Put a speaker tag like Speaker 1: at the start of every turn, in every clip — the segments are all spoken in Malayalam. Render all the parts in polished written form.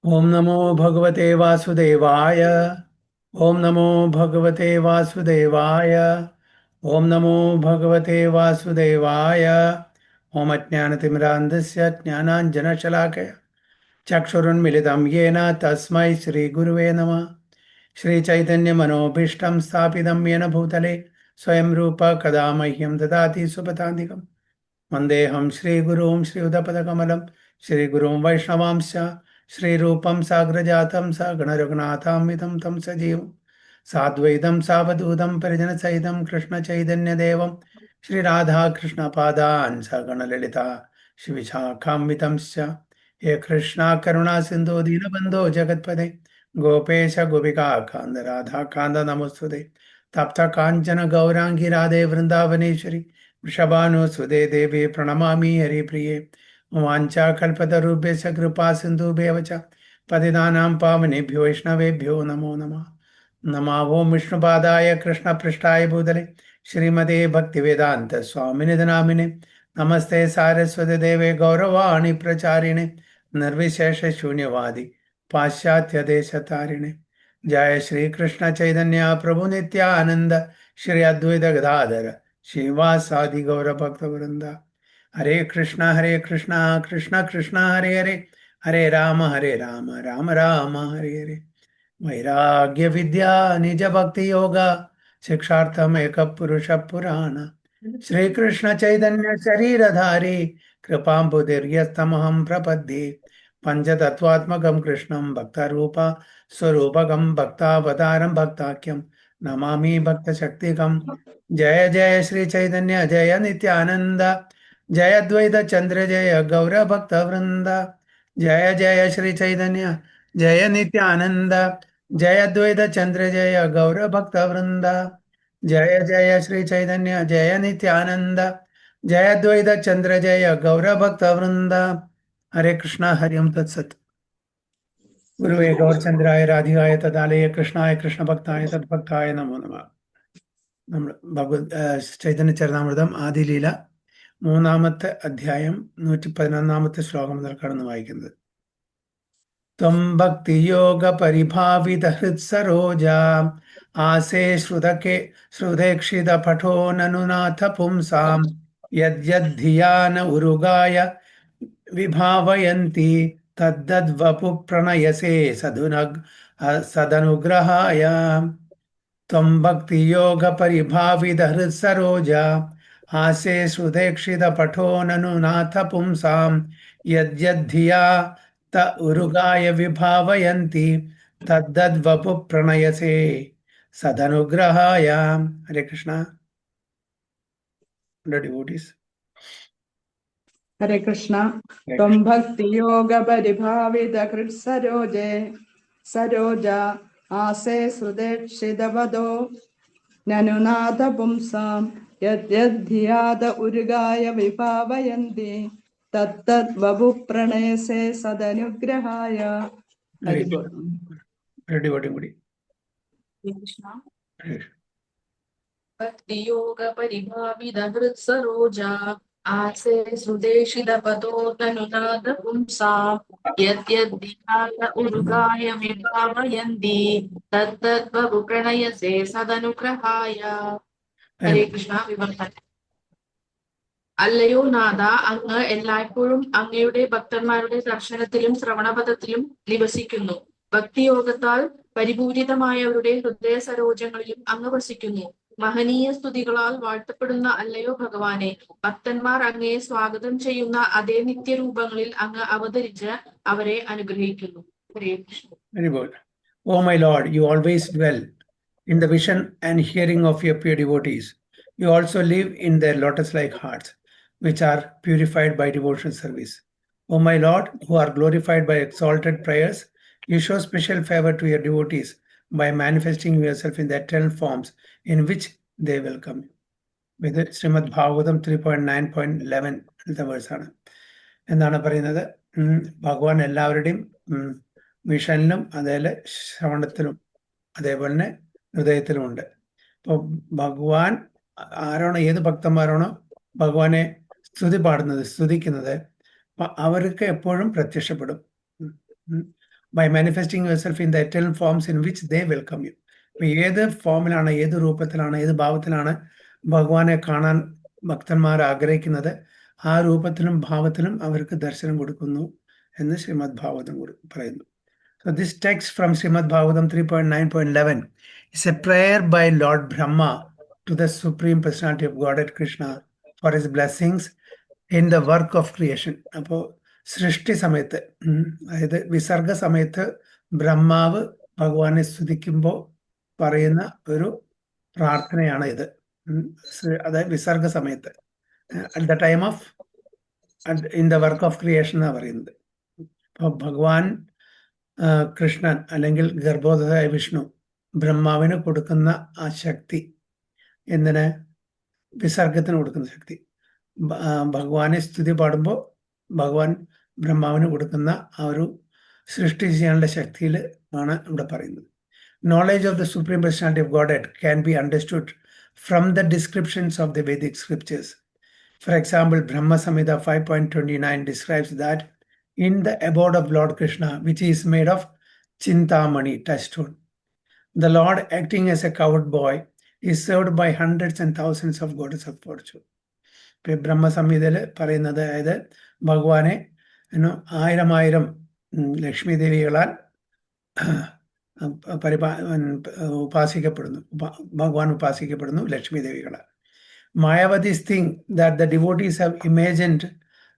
Speaker 1: ओम नमो भगवते वासुदेवाय। ओम नमो भगवते वासुदेवाय। ओम नमो भगवते वासुदेवाय। ओम अज्ञानतिमिरान्धस्य ज्ञानाञ्जनशलाकया चक्षुरुन्मिलितं येन तस्मै श्रीगुरुवे नमः। श्रीचैतन्यमनोभीष्टं स्थापितं येन भूतले स्वयं रूप कदा मह्यं ददाति सुपदान्तिकम्। वन्देऽहं श्रीगुरुं श्रीयुतपदकमलं श्रीगुरुं वैष्णवांश्च श्रीरूपं साग्रजातं सगणरघुनाथान्वितं तं सजीवं साद्वैतं सावधूतं परिजनसहितं कृष्णचैतन्यदेवं श्रीराधाकृष्णपादान् सगणललिता श्रीविशाखान्वितंश्च हे कृष्णा करुणा सिन्धो दीनबन्धो जगत्पते गोपेश गोपिका कान्द राधा कान्द नमोस्तुते तप्त काञ्चन गौराङ्गी राधे वृन्दावनेश्वरी वृषभानुसुदे देवी प्रणमामि हरिप्रिये वाञ्छाकल्पतरुभ्यश्च कृपा सिन्धुभ्येव च पतितानां पावनेभ्यो वैष्णवेभ्यो नमो नमः। नमः ओं विष्णुपादाय कृष्णपृष्ठाय भूतले श्रीमते भक्तिवेदान्त स्वामिने नामिने नमस्ते सारस्वती देवे गौरवाणी प्रचारिणे निर्विशेष शून्यवादी पाश्चात्य देशतारिणे। जय श्री कृष्ण चैतन्य प्रभु नित्यानंद श्री अद्वैत गदाधर श्रीवासादि गौर भक्त वृंदा। हरे कृष्णा कृष्णा कृष्णा हरे हरे हरे राम राम राम हरे हरे। वैराग्य विद्या निज भक्ति योगा शिक्षार्थम एक पुरुष पुराण श्री कृष्ण चैतन्य शरीरधारी कृपाम्बुदिर्यस्तमहं प्रपद्ये पंचतत्वात्मकं कृष्णं भक्तरूप स्वरूपकं भक्तावतारं भक्ताख्यं नमामि भक्तशक्तिकं। जय जय श्री चैतन्य जय नित्यानंद जय अद्वैत चंद्र जय गौर भक्त वृंद। जय जय श्री चैतन्य जय नित्यानंद जय अद्वैत चंद्र जय गौर भक्त वृंद। जय जय श्री चैतन्य जय नित्यानंद जय अद्वैत चंद्र जय गौर भक्त वृंद। हरे कृष्णा हरि ओम तत्सत। गुरुवे गौरचंद्राय राधिकाय तदालय कृष्णाय कृष्ण भक्ताय तद्भक्ताय नमो नमः। നമ്മൾ ചൈതന്യ ചരിതാമൃതം ആദിലീല മൂന്നാമത്തെ അധ്യായം 111 ശ്ലോകം മുതൽ കടന്നു വായിക്കുന്നത്. ത്വം ഭക്തിയോഗ പരിഭാവിത ഹൃത്സരോജാ ആസേ ശ്രുതേക്ഷിത പഠോ നനുനാഥ പുംസാം യദ്യദ്ധിയാന ഉരുഗായ വിഭാവയന്തി തദ്ദദ്വപു പ്രണയസേ സദനുഗ്രഹായ. त्वं भक्तियोग परिभावित हृत्सरोजा आसे सुदेक्षित पठो ननु नाथ पुंसां यद्यद्धिया त उरुगाय विभावयन्ति तद्दद्वपु प्रणयसे सदनुग्रहाय. हरे कृष्णा. Devotees.
Speaker 2: हरे कृष्णा. त्वं भक्ति योग परिभावित कृत्सरोजे सरोजा आसे श्रुदेक्षितपदो ननुनाथ पुंसां यद्यद्धियाद उर्गाय विभावयन्ति तत्तद्वपु प्रणयसे सदनुग्रहाय.
Speaker 3: भक्ति योग परिभावित हृत्सरोजा आसे सुदेशित पदो तनुनाद पुंसां यद्यद्धियात उरुगाय विभावयन्ति तद्दद्वपु प्रणयसे सदनुग्रहाय. ഹരേ കൃഷ്ണ. വിവർത്തനം. അല്ലയോ നാഥ, അങ്ങ് എല്ലായ്പ്പോഴും അങ്ങയുടെ ഭക്തന്മാരുടെ ദർശനത്തിലും ശ്രവണപഥത്തിലും നിവസിക്കുന്നു. ഭക്തിയോഗത്താൽ പരിപൂരിതമായവരുടെ ഹൃദയ സരോജങ്ങളിലും അങ്ങ് വസിക്കുന്നു. മഹനീയ സ്തുതികളാൽ വാഴ്ത്തപ്പെടുന്ന അല്ലയോ ഭഗവാനെ, ഭക്തന്മാർ അങ്ങയെ സ്വാഗതം ചെയ്യുന്ന അതേ നിത്യരൂപങ്ങളിൽ അങ്ങ് അവതരിച്ച് അവരെ അനുഗ്രഹിക്കുന്നു. ഹരേ Krishna.
Speaker 1: Very good. Oh my Lord, you always dwell in the vision and hearing of your pure devotees. You also live in their lotus-like hearts, which are purified by devotional service. O my Lord, who are glorified by exalted prayers, you show special favor to your devotees by manifesting yourself in the eternal forms in which they welcome you. With Srimad Bhagavatam 3.9.11 verse ആണ്. എന്താണ് പറയുന്നത്? ഭഗവാൻ എല്ലാവരുടെയും വിഷനിലും അതേപോലെ ശ്രവണത്തിലും അതേപോലെ തന്നെ ഹൃദയത്തിലുമുണ്ട്. അപ്പോൾ ഭഗവാൻ ആരാണോ, ഏത് ഭക്തന്മാരാണോ ഭഗവാനെ സ്തുതിക്കുന്നത് അവർക്ക് എപ്പോഴും പ്രത്യക്ഷപ്പെടും. by manifesting yourself in the eternal forms in which they welcome you. അപ്പൊ ഏത് ഫോമിലാണ്, ഏത് രൂപത്തിലാണ്, ഏത് ഭാവത്തിലാണ് ഭഗവാനെ കാണാൻ ഭക്തന്മാർ ആഗ്രഹിക്കുന്നത്, ആ രൂപത്തിലും ഭാവത്തിലും അവർക്ക് ദർശനം കൊടുക്കുന്നു എന്ന് ശ്രീമദ് ഭാഗവതം പറയുന്നു. So this text from Srimad Bhagavatam 3.9.11 is a prayer by Lord Brahma to the Supreme Personality of Godhead Krishna for his blessings in the work of creation. അപ്പോൾ സൃഷ്ടി സമയത്ത്, അതായത് വിസർഗ സമയത്ത് ബ്രഹ്മാവ് ഭഗവാനെ സ്തുതിക്കുമ്പോൾ പറയുന്ന ഒരു പ്രാർത്ഥനയാണ് ഇത്. അതായത് വിസർഗ സമയത്ത്, at the time of in the work of creation എന്നാണ് പറയുന്നത്. അപ്പോൾ ഭഗവാൻ കൃഷ്ണൻ അല്ലെങ്കിൽ ഗർഭോദയ വിഷ്ണു ബ്രഹ്മാവിന് കൊടുക്കുന്ന ആ ശക്തി, എന്തിന്? വിസർഗത്തിന് കൊടുക്കുന്ന ശക്തി. ഭഗവാനെ സ്തുതി പാടുമ്പോൾ ഭഗവാൻ ബ്രഹ്മാവിന് കൊടുക്കുന്ന ആ ഒരു സൃഷ്ടി ചെയ്യാനുള്ള ശക്തിയിൽ ആണ് ഇവിടെ പറയുന്നത്. Knowledge of the Supreme Personality of Godhead can be understood from the descriptions of the Vedic scriptures. For example, Brahma Samhita 5.29 describes that in the abode of Lord Krishna, which is made of Chintamani, touchstone, the Lord, acting as a cowherd boy, is served by hundreds and thousands of goddess of fortune. ബ്രഹ്മ സംഹിതയിൽ പറയുന്നത്, അതായത് ഭഗവാനെ ആയിരം ലക്ഷ്മി ദേവികളാൽ ഉപാസിക്കപ്പെടുന്നു, ഭഗവാൻ ഉപാസിക്കപ്പെടുന്നു Lakshmi ദേവികളാൽ. Mayavadis think that the devotees have imagined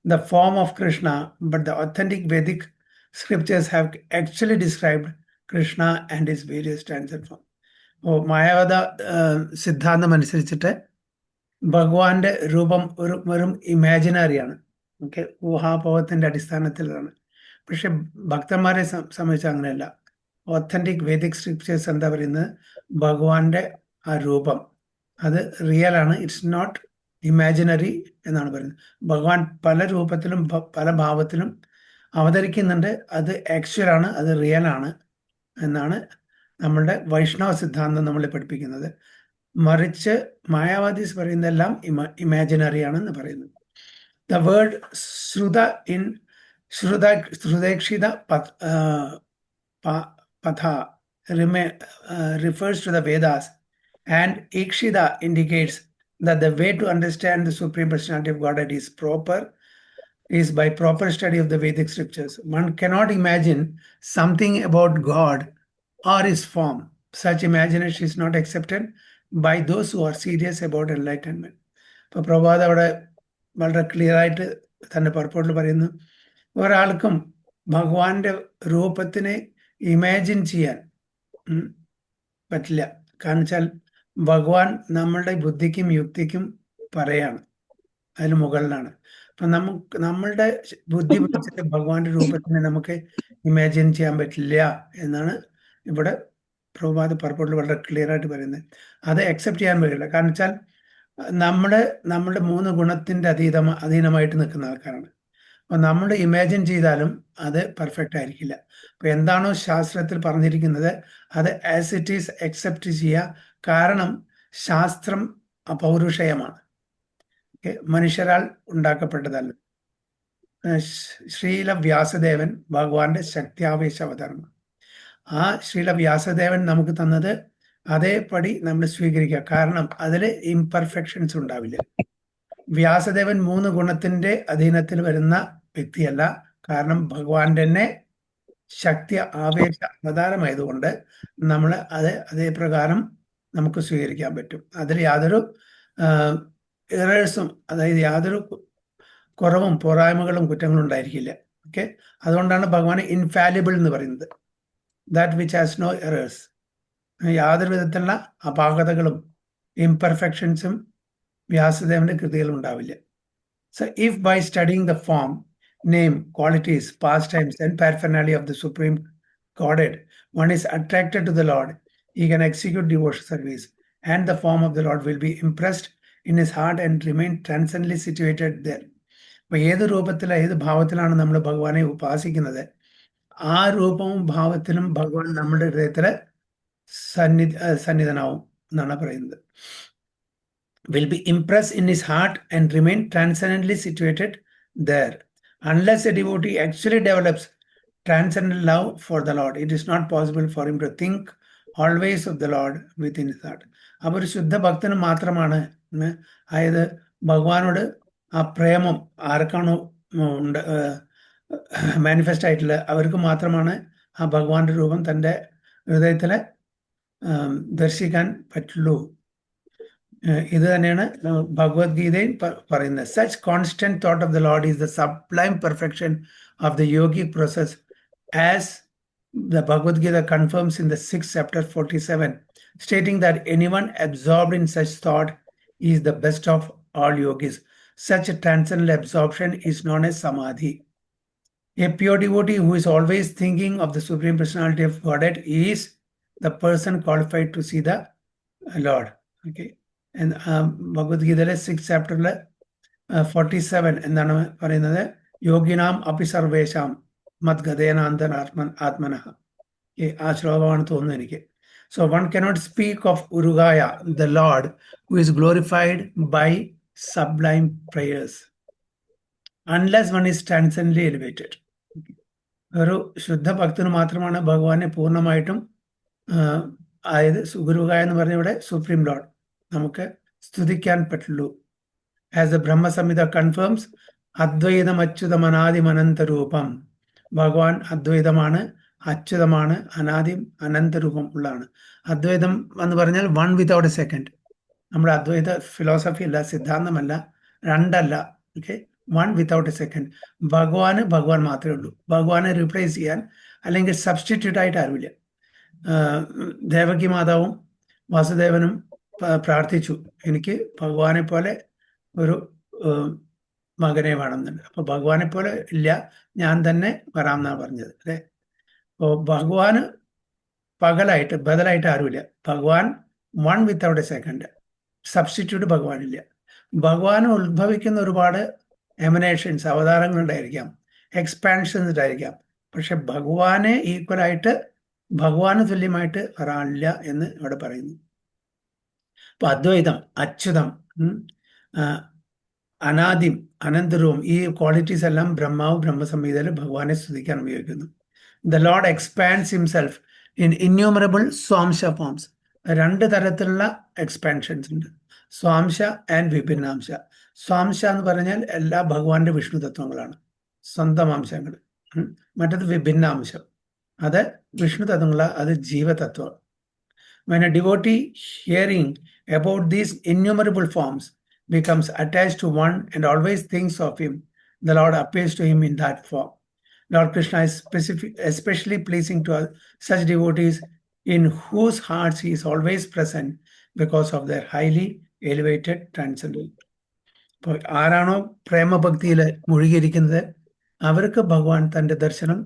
Speaker 1: the form of Krishna, but the authentic Vedic scriptures have actually described Krishna and his various transcendent forms. മായാവത സിദ്ധാന്തം അനുസരിച്ചിട്ട് ഭഗവാന്റെ രൂപം വെറും ഇമാജിനറിയാണ്, ഓക്കെ, ഊഹാപോഹത്തിന്റെ അടിസ്ഥാനത്തിലാണ്. പക്ഷെ ഭക്തന്മാരെ സംബന്ധിച്ച് അങ്ങനെയല്ല. ഒത്തന്റിക് വേദിക് സ്ക്രിപ്റ്റേഴ്സ് എന്താ പറയുന്നത്? ഭഗവാന്റെ ആ രൂപം അത് റിയൽ ആണ്, ഇറ്റ്സ് നോട്ട് ഇമാജിനറി എന്നാണ് പറയുന്നത്. ഭഗവാൻ പല രൂപത്തിലും പല ഭാവത്തിലും അവതരിക്കുന്നുണ്ട്, അത് ആക്ച്വൽ ആണ്, അത് റിയൽ ആണ് എന്നാണ് നമ്മളുടെ വൈഷ്ണവ സിദ്ധാന്തം നമ്മളെ പഠിപ്പിക്കുന്നത്. മറിച്ച് മായാവാദീസ് പറയുന്നതെല്ലാം ഇമാജിനറി ആണെന്ന് പറയുന്നത്. ദ വേർഡ് ശ്രുത ഇൻ ശ്രുതേക്ഷിത patha refers to the Vedas, and Ikshida indicates that the way to understand the Supreme Personality of Godhead is by proper study of the Vedic scriptures. One cannot imagine something about God or his form. Such imagination is not accepted by those who are serious about enlightenment. ഇപ്പോൾ പ്രഭാത് അവിടെ വളരെ ക്ലിയർ ആയിട്ട് തന്റെ പർപ്പോട്ടിൽ പറയുന്നു, ഒരാൾക്കും ഭഗവാന്റെ രൂപത്തിനെ ഇമാജിൻ ചെയ്യാൻ പറ്റില്ല. കാരണം വെച്ചാൽ ഭഗവാൻ നമ്മളുടെ ബുദ്ധിക്കും യുക്തിക്കും പറയാണ്, അതിന് മുകളിലാണ്. അപ്പൊ നമ്മളുടെ ബുദ്ധി വെച്ചിട്ട് ഭഗവാന്റെ രൂപത്തിനെ നമുക്ക് ഇമാജിൻ ചെയ്യാൻ പറ്റില്ല എന്നാണ് ഇവിടെ പ്രഭാത് പർപ്പോട്ടിൽ വളരെ ക്ലിയർ ആയിട്ട് പറയുന്നത്. അത് അക്സെപ്റ്റ് ചെയ്യാൻ പറ്റില്ല. കാരണം വെച്ചാൽ നമ്മളുടെ 3 ഗുണത്തിന്റെ അധീനമായിട്ട് നിൽക്കുന്ന ആൾക്കാരാണ്. അപ്പൊ നമ്മൾ ഇമാജിൻ ചെയ്താലും അത് പെർഫെക്റ്റ് ആയിരിക്കില്ല. അപ്പൊ എന്താണോ ശാസ്ത്രത്തിൽ പറഞ്ഞിരിക്കുന്നത് അത് ആസ് ഇറ്റ് ഈസ് അക്സെപ്റ്റ് ചെയ്യുക. കാരണം ശാസ്ത്രം അപൗരുഷയമാണ്, മനുഷ്യരാൽ ഉണ്ടാക്കപ്പെട്ടതല്ല. ശ്രീല വ്യാസദേവൻ ഭഗവാന്റെ ശക്തിയാവേശ അവതരണം. ആ ശ്രീല വ്യാസദേവൻ നമുക്ക് തന്നത് അതേപടി നമ്മൾ സ്വീകരിക്കുക. കാരണം അതിൽ ഇംപെർഫെക്ഷൻസ് ഉണ്ടാവില്ല. വ്യാസദേവൻ 3 ഗുണത്തിന്റെ അധീനത്തിൽ വരുന്ന വ്യക്തിയല്ല. കാരണം ഭഗവാന്റെ തന്നെ ശക്തി ആവേശ അവതാരമായതുകൊണ്ട് നമ്മൾ അതേ പ്രകാരം നമുക്ക് സ്വീകരിക്കാൻ പറ്റും. അതിൽ യാതൊരു എറേഴ്സും, അതായത് യാതൊരു കുറവും പോരായ്മകളും കുറ്റങ്ങളും ഉണ്ടായിരിക്കില്ല. ഓക്കെ, അതുകൊണ്ടാണ് ഭഗവാൻ ഇൻഫാലിബിൾ എന്ന് പറയുന്നത്. That which has no errors. യാതൊരു വിധത്തിലുള്ള അപാകതകളും ഇംപെർഫെക്ഷൻസും വ്യാസദേവന്റെ കൃതികൾ ഉണ്ടാവില്ല. So if by studying the form, name, qualities, pastimes and paraphernalia of the Supreme Godhead, one is attracted to the Lord, he can execute devotional service, and the form of the Lord will be impressed in his heart and remain transcendently situated there. അപ്പൊ ഏത് രൂപത്തില ഏത് ഭാവത്തിലാണ് നമ്മൾ ഭഗവാനെ ഉപാസിക്കുന്നത്, ആ രൂപവും ഭാവത്തിലും ഭഗവാൻ നമ്മുടെ ഹൃദയത്തില് സന്നിധനാവും എന്നാണ് പറയുന്നത്. Will be impressed in his heart and remain transcendently situated there. Unless a devotee actually develops transcendent love for the Lord. It is not possible for him to think always of the Lord within his heart. അപ്പോൾ ഒരു ശുദ്ധ ഭക്തന് മാത്രമാണ് അതായത് ഭഗവാനോട് ആ പ്രേമം ആർക്കാണോ മാനിഫെസ്റ്റ് ആയിട്ടുള്ളത് അവർക്ക് മാത്രമാണ് ആ ഭഗവാന്റെ രൂപം തൻ്റെ ഹൃദയത്തിലെ ദർശിക്കാൻ പറ്റുള്ളൂ. ഇത് തന്നെയാണ് ഭഗവത്ഗീതയിൽ പറയുന്നത്. Such constant thought of the Lord is the sublime perfection of the yogic process, as the Bhagavad Gita confirms in the 6th chapter 47, stating that anyone absorbed in such thought is the best of all yogis. Such a transcendental absorption is known as samadhi. A pure devotee who is always thinking of the Supreme Personality of Godhead is the person qualified to see the Lord. Okay. And Bhagavad Gita 6th chapter 47 എന്താണ് പറയുന്നത്? യോഗിനാം അപി സർവേഷാം മദ്ഗതേനാന്തൻ ആത്മനഃ. ആ ശ്ലോകമാണ് തോന്നുന്നു എനിക്ക്. So one cannot speak of Urugaya, the Lord, who is glorified by sublime prayers, unless one is transcendently elevated. ഒരു ശുദ്ധ ഭക്തന് മാത്രമാണ് ഭഗവാനെ പൂർണ്ണമായിട്ടും അതായത് ഗുരുകായ എന്ന് പറഞ്ഞ ഇവിടെ സുപ്രീം ലോർഡ് നമുക്ക് സ്തുതിക്കാൻ പറ്റുള്ളൂ. ആസ് ദ ബ്രഹ്മസംഹിത കൺഫേംസ്, അദ്വൈതം അച്യുതം അനാദിം അനന്തരൂപം. ഭഗവാൻ അദ്വൈതമാണ്, അച്യുതമാണ്, അനാദിം അനന്തരൂപം ഉള്ളതാണ്. അദ്വൈതം എന്ന് പറഞ്ഞാൽ വൺ വിതൗട്ട് എ സെക്കൻഡ്. നമ്മുടെ അദ്വൈത ഫിലോസഫി അല്ല, സിദ്ധാന്തമല്ല, രണ്ടല്ല. Okay, one without A second. ഭഗവാൻ മാത്രമേ ഉള്ളൂ. ഭഗവാനെ റീപ്ലേസ് ചെയ്യാൻ അല്ലെങ്കിൽ സബ്സ്റ്റിറ്റ്യൂട്ട് ആയിട്ട് ആരുമില്ല. ദേവകി മാതാവും വാസുദേവനും പ്രാർത്ഥിച്ചു, എനിക്ക് ഭഗവാനെ പോലെ ഒരു മകനെ വേണമെന്നുണ്ട്. അപ്പൊ ഭഗവാനെ പോലെ ഇല്ല, ഞാൻ തന്നെ വരാമെന്നാണ് പറഞ്ഞത് അല്ലേ. അപ്പോൾ ഭഗവാന് പകലായിട്ട് ബദലായിട്ട് ആരുമില്ല. ഭഗവാൻ one without a second, substitute ഭഗവാനില്ല. ഭഗവാൻ ഉത്ഭവിക്കുന്ന ഒരുപാട് എമനേഷൻസ്, അവതാരങ്ങൾ ഉണ്ടായിരിക്കാം, എക്സ്പാൻഷൻസ് ഉണ്ടായിരിക്കാം. പക്ഷെ ഭഗവാനെ ഈക്വലായിട്ട്, ഭഗവാന് തുല്യമായിട്ട് ഒരാളില്ല എന്ന് ഇവിടെ പറയുന്നു. അപ്പൊ അദ്വൈതം, അച്യുതം, അനാദിം, അനന്തരവും, ഈ ക്വാളിറ്റീസ് എല്ലാം ബ്രഹ്മസംഹിതയിൽ ഭഗവാനെ സ്തുതിക്കാൻ ഉപയോഗിക്കുന്നു. The lord expands himself in innumerable സ്വാംശ ഫോംസ്. രണ്ട് തരത്തിലുള്ള എക്സ്പാൻഷൻസ് ഉണ്ട്, സ്വാംശ ആൻഡ് വിഭിന്നാംശ. സ്വാംശ എന്ന് പറഞ്ഞാൽ എല്ലാ ഭഗവാന്റെ വിഷ്ണു തത്വങ്ങളാണ്, സ്വന്തം അംശങ്ങൾ. മറ്റത് വിഭിന്നാംശം, അത് വിഷ്ണു തത്വങ്ങള, അത് ജീവതത്വം. When a devotee hearing about these innumerable forms becomes attached to one and always thinks of him, the Lord appears to him in that form. Lord Krishna is especially pleasing to such devotees in whose hearts he is always present because of their highly elevated transcendental. അപ്പോൾ ആരാണോ പ്രേമഭക്തിയിൽ മുഴുകിയിരിക്കുന്നത് അവർക്ക് ഭഗവാൻ തൻ്റെ ദർശനം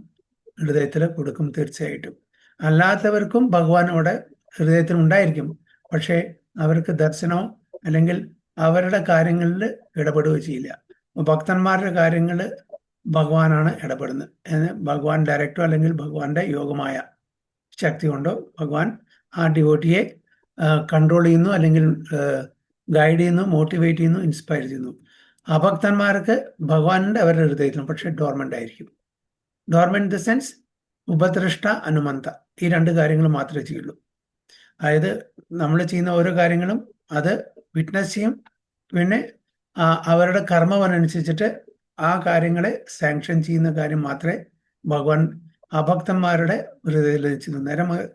Speaker 1: ഹൃദയത്തിൽ കൊടുക്കും തീർച്ചയായിട്ടും. അല്ലാത്തവർക്കും ഭഗവാൻ അവിടെ ഹൃദയത്തിൽ ഉണ്ടായിരിക്കും, പക്ഷേ അവർക്ക് ദർശനമോ അല്ലെങ്കിൽ അവരുടെ കാര്യങ്ങളിൽ ഇടപെടുകയോ ചെയ്യില്ല. ഭക്തന്മാരുടെ കാര്യങ്ങൾ ഭഗവാനാണ് ഇടപെടുന്നത്. ഭഗവാൻ ഡയറക്റ്റോ അല്ലെങ്കിൽ ഭഗവാന്റെ യോഗമായ ശക്തി കൊണ്ടോ ഭഗവാൻ ആ ഡിവോട്ടിയെ കൺട്രോൾ ചെയ്യുന്നു, അല്ലെങ്കിൽ ഗൈഡ് ചെയ്യുന്നു, മോട്ടിവേറ്റ് ചെയ്യുന്നു, ഇൻസ്പയർ ചെയ്യുന്നു. അഭക്തന്മാർക്ക് ഭഗവാനുണ്ട് അവരുടെ ഹൃദയത്തിലും, പക്ഷെ ഡോർമെന്റ് ആയിരിക്കും. ഡോർമെന്റ് ഇൻ ദ സെൻസ് ഉപദ്രഷ്ട, അനുമന്ത, ഈ രണ്ട് കാര്യങ്ങൾ മാത്രമേ ചെയ്യുള്ളൂ. അതായത് നമ്മൾ ചെയ്യുന്ന ഓരോ കാര്യങ്ങളും അത് വിറ്റ്നസ് ചെയ്യും, പിന്നെ അവരുടെ കർമ്മമനുസരിച്ചിട്ട് ആ കാര്യങ്ങളെ സാങ്ഷൻ ചെയ്യുന്ന കാര്യം മാത്രമേ ഭഗവാൻ അഭക്തന്മാരുടെ ഹൃദയത്തിൽ ചെയ്യുന്നു.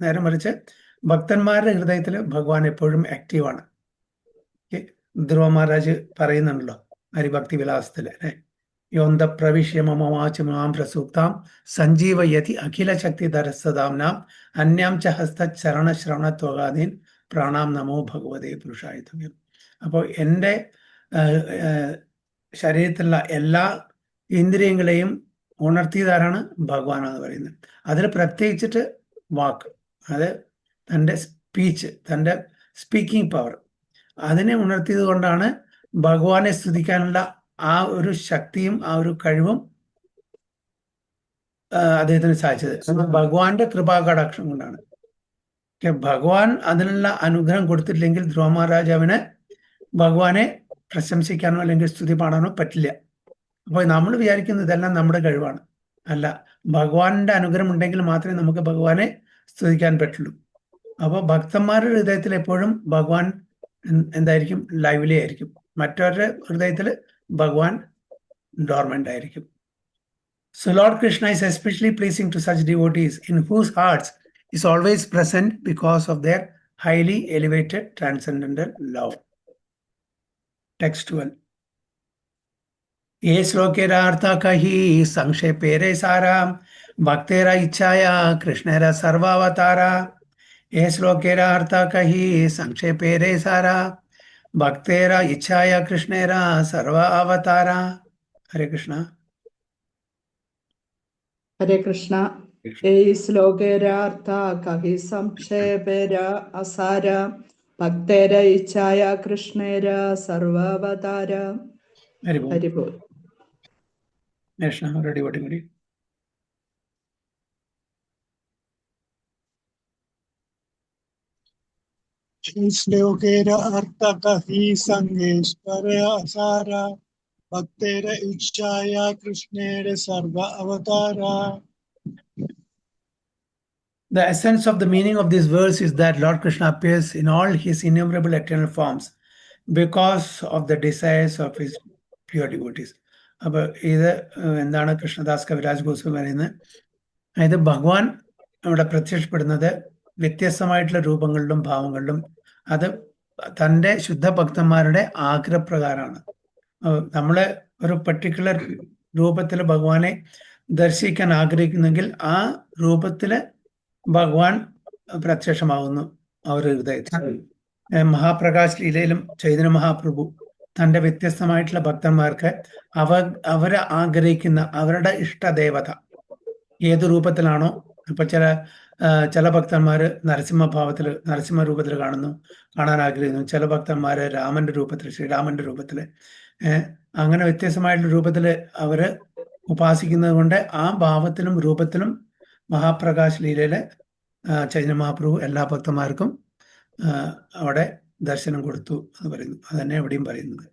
Speaker 1: നേരെ മറിച്ച് ഭക്തന്മാരുടെ ഹൃദയത്തിൽ ഭഗവാൻ എപ്പോഴും ആക്റ്റീവാണ്. ധ്രുവ മഹാരാജ് പറയുന്നുണ്ടല്ലോ ഹരിഭക്തി വിലാസത്തില് അല്ലെ, യോന്ത പ്രവിശ്യ മമവാചമാം പ്രസൂക്താം സഞ്ജീവയതി അഖില ശക്തി ധരസ്സതാംനാം അന്യാം ച ഹസ്ത ചരണ ശ്രവണത്വകാദീൻ പ്രാണാം നമോ ഭഗവതേ പുരുഷായുധവ്യം. അപ്പോൾ എൻ്റെ ശരീരത്തിലുള്ള എല്ലാ ഇന്ദ്രിയങ്ങളെയും ഉണർത്തിയതാരാണ്? ഭഗവാനാണെന്ന് പറയുന്നത്. അതിൽ പ്രത്യേകിച്ചിട്ട് വാക്ക്, അത് തൻ്റെ സ്പീച്ച്, തൻ്റെ സ്പീക്കിംഗ് പവർ, അതിനെ ഉണർത്തിയത് കൊണ്ടാണ് ഭഗവാനെ സ്തുതിക്കാനുള്ള ആ ഒരു ശക്തിയും ആ ഒരു കഴിവും അദ്ദേഹത്തിന് സാധിച്ചത്. ഭഗവാന്റെ കൃപാകടാക്ഷം കൊണ്ടാണ്. ഭഗവാൻ അതിനുള്ള അനുഗ്രഹം കൊടുത്തിട്ടില്ലെങ്കിൽ ധ്രുവ മഹാരാജാവിന് ഭഗവാനെ പ്രശംസിക്കാനോ അല്ലെങ്കിൽ സ്തുതി പാടാനോ പറ്റില്ല. അപ്പോൾ നമ്മൾ വിചാരിക്കുന്നത് ഇതെല്ലാം നമ്മുടെ കഴിവാണ്. അല്ല, ഭഗവാന്റെ അനുഗ്രഹം ഉണ്ടെങ്കിൽ മാത്രമേ നമുക്ക് ഭഗവാനെ സ്തുതിക്കാൻ പറ്റുള്ളൂ. അപ്പോൾ ഭക്തന്മാരുടെ ഹൃദയത്തിൽ എപ്പോഴും ഭഗവാൻ എന്തായിരിക്കും? ലൈവ്ലി ആയിരിക്കും. മറ്റവരുടെ ഹൃദയത്തിൽ ഭഗവാൻ ഡോർമെന്റ് ആയിരിക്കും. So Lord Krishna is especially pleasing to such devotees in whose hearts is always present because of their highly elevated transcendental love. Text 12. ये श्लोकेरा अर्थ कही संक्षेपेरे सारा भक्तेरा इच्छाया कृष्णेरा सर्वावतारा. ये श्लोकेरा अर्थ कही संक्षेपेरे सारा भक्तेरा इच्छाया कृष्णेरा सर्व अवतारा. हरे कृष्णा.
Speaker 2: ഹരേ കൃഷ്ണ. ഈ ശ്ലോകേരാർത്ഥ കഹി സംക്ഷേപേര അസാര ഭക്തേര ഇച്ഛായ കൃഷ്ണേര സർവാവതാര. ഹരിബോൾ.
Speaker 1: Krishna, ready, what ready?
Speaker 4: श्लोकेर अर्थ कही संगेश्वर असारा भक्तेर इच्छाया कृष्णेर सर्व अवतारा.
Speaker 1: The essence of the meaning of this verse is that Lord Krishna appears in all his innumerable eternal forms because of the desires of his pure devotees. അപ്പോൾ ഇത് എന്താണ് കൃഷ്ണദാസ് കവിരാജ് ഗോസ്വാമി പറയുന്നത്? അതായത് ഭഗവാൻ അവിടെ പ്രത്യക്ഷപ്പെടുന്നത് വ്യത്യസ്തമായിട്ടുള്ള രൂപങ്ങളിലും ഭാവങ്ങളിലും അത് തൻ്റെ ശുദ്ധ ഭക്തന്മാരുടെ ആഗ്രഹപ്രകാരമാണ്. നമ്മളെ ഒരു പർട്ടിക്കുലർ രൂപത്തിൽ ഭഗവാനെ ദർശിക്കാൻ ആഗ്രഹിക്കുന്നെങ്കിൽ ആ രൂപത്തിൽ ഭഗവാൻ പ്രത്യക്ഷമാകുന്നു അവരുടെ ഹൃദയത്തിൽ. മഹാപ്രകാശ് ലീലയിലും ചൈതന്യ മഹാപ്രഭു തൻ്റെ വ്യത്യസ്തമായിട്ടുള്ള ഭക്തന്മാർക്ക് അവരെ ആഗ്രഹിക്കുന്ന അവരുടെ ഇഷ്ടദേവത ഏത് രൂപത്തിലാണോ, ഇപ്പൊ ചില ഭക്തന്മാർ നരസിംഹ രൂപത്തിൽ കാണാൻ ആഗ്രഹിക്കുന്നു. ചില ഭക്തന്മാര് രാമന്റെ രൂപത്തിൽ, ശ്രീരാമന്റെ രൂപത്തിൽ, അങ്ങനെ വ്യത്യസ്തമായിട്ടുള്ള രൂപത്തിൽ അവര് ഉപാസിക്കുന്നത് കൊണ്ട് ആ ഭാവത്തിലും രൂപത്തിലും മഹാപ്രകാശ് ലീലയിലെ ചൈതന്യ മഹാപ്രഭു എല്ലാ ഭക്തന്മാർക്കും അവിടെ ദർശനം കൊടുത്തു എന്ന് പറയുന്നു. അതന്നെ എവിടെയും പറയുന്നത്.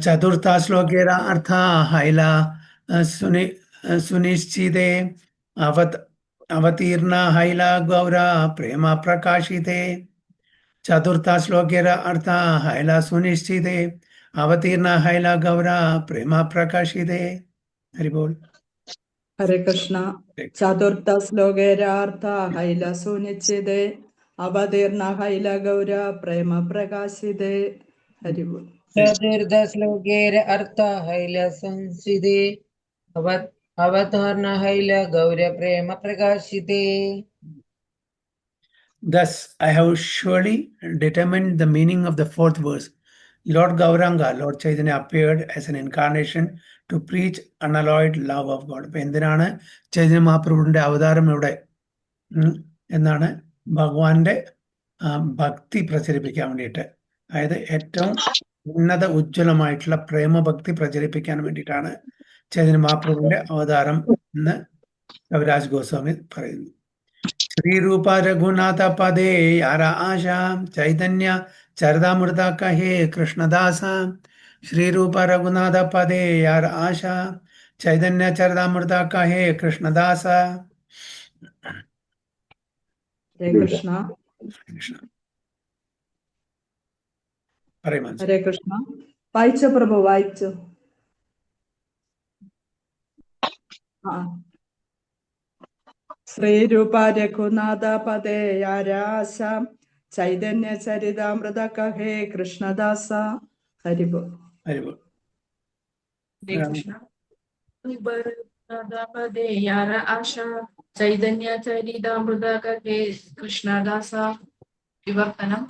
Speaker 1: ചതുർത്ഥ ശ്ലോകേര അർത്ഥ ഹൈല സുനിശ്ചിതേ അവതീർണ ഹൈല ഗൗര പ്രേമ പ്രകാശിതേ. ചതുർത്ഥ ശ്ലോകേര അർത്ഥ ഹൈല സുനിശ്ചിതേ അവതീർണ ഹൈല ഗൗര പ്രേമ പ്രകാശിതേ. ഹരിബോൾ.
Speaker 2: ഹരേ കൃഷ്ണ. ചതുർത്ഥ ശ്ലോകേരാർത്ഥ ഹൈല സുനിശ്ചിതേ അവതീർണ ഹൈല ഗൗര പ്രേമ പ്രകാശിതേ. ഹരിബോൾ.
Speaker 5: ചതുർത്ഥ ശ്ലോകേര അർത്ഥ ഹൈല സംസിതേ അവതീർണ ഹൈല ഗൗര പ്രേമ പ്രകാശിതേ.
Speaker 1: Thus, I have surely determined the meaning of the fourth verse. Lord Gauranga, Lord Chaitanya appeared as an incarnation to preach unalloyed love of God. അപ്പൊ എന്തിനാണ് ചൈതന്യ മഹാപ്രഭുവിന്റെ അവതാരം ഇവിടെ എന്നാണ്? ഭഗവാന്റെ ഭക്തി പ്രചരിപ്പിക്കാൻ വേണ്ടിയിട്ട്, അതായത് ഏറ്റവും ഉന്നത ഉജ്ജ്വലമായിട്ടുള്ള പ്രേമഭക്തി പ്രചരിപ്പിക്കാൻ വേണ്ടിയിട്ടാണ് ചൈതന്യ മഹാപ്രഭുവിന്റെ അവതാരം എന്ന് കവിരാജ് ഗോസ്വാമി പറയുന്നു. ശ്രീരൂപ രഘുനാഥ പദേ യാര ആശാ ചൈതന്യ ചരിതാമൃത കഹേ കൃഷ്ണദാസ. ശ്രീരൂപ രഘുനാഥ പദേ യാർ ആശാ ചൈതന്യ ചരിതാമൃത കഹേ കൃഷ്ണദാസ.
Speaker 2: ഹരേ കൃഷ്ണ. ഹരേ കൃഷ്ണ. വായിച്ചോ പ്രഭു, വായിച്ചോ. ശ്രീരൂപ രഘുനാഥ പദേ യാരാശ ചൈതന്യ ചരിതാമൃത കഹേ കൃഷ്ണദാസ. ഹരിബോൾ.
Speaker 1: ഹരിബോൾ.
Speaker 3: ചൈതന്യ ചരിതാമൃത കഹേ കൃഷ്ണദാസ. വിവർത്തനം.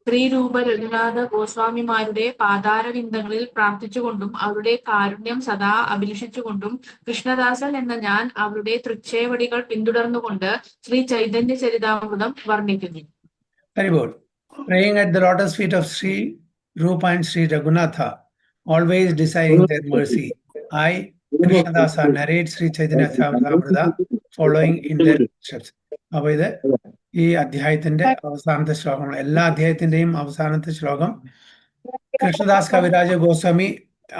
Speaker 3: ശ്രീരൂപ രഘുനാഥ ഗോസ്വാമിമാരുടെ പാതാരവിന്ദങ്ങളിൽ പ്രാർത്ഥിച്ചുകൊണ്ടും അവരുടെ കാരുണ്യം സദാ അഭിലഷിച്ചുകൊണ്ടും കൃഷ്ണദാസൻ എന്ന ഞാൻ അവരുടെ തൃച്ചേവടികൾ പിന്തുടർന്നുകൊണ്ട് Shri Chaitanya Charitamritam വർണ്ണിക്കുന്നു.
Speaker 1: ഹരിബോൾ. Praying at the lotus feet of Sri Rupa and Sri Raghunatha, always desiring their mercy, I, Krishnadasa, narrate Sri Chaitanya Charitamrita following in their steps. അപ്പോൾ ഇത് ഈ അധ്യായത്തിന്റെ അവസാനത്തെ ശ്ലോകമാണ്. എല്ലാ അധ്യായത്തിന്റെയും അവസാനത്തെ ശ്ലോകം കൃഷ്ണദാസ് കവിരാജ ഗോസ്വാമി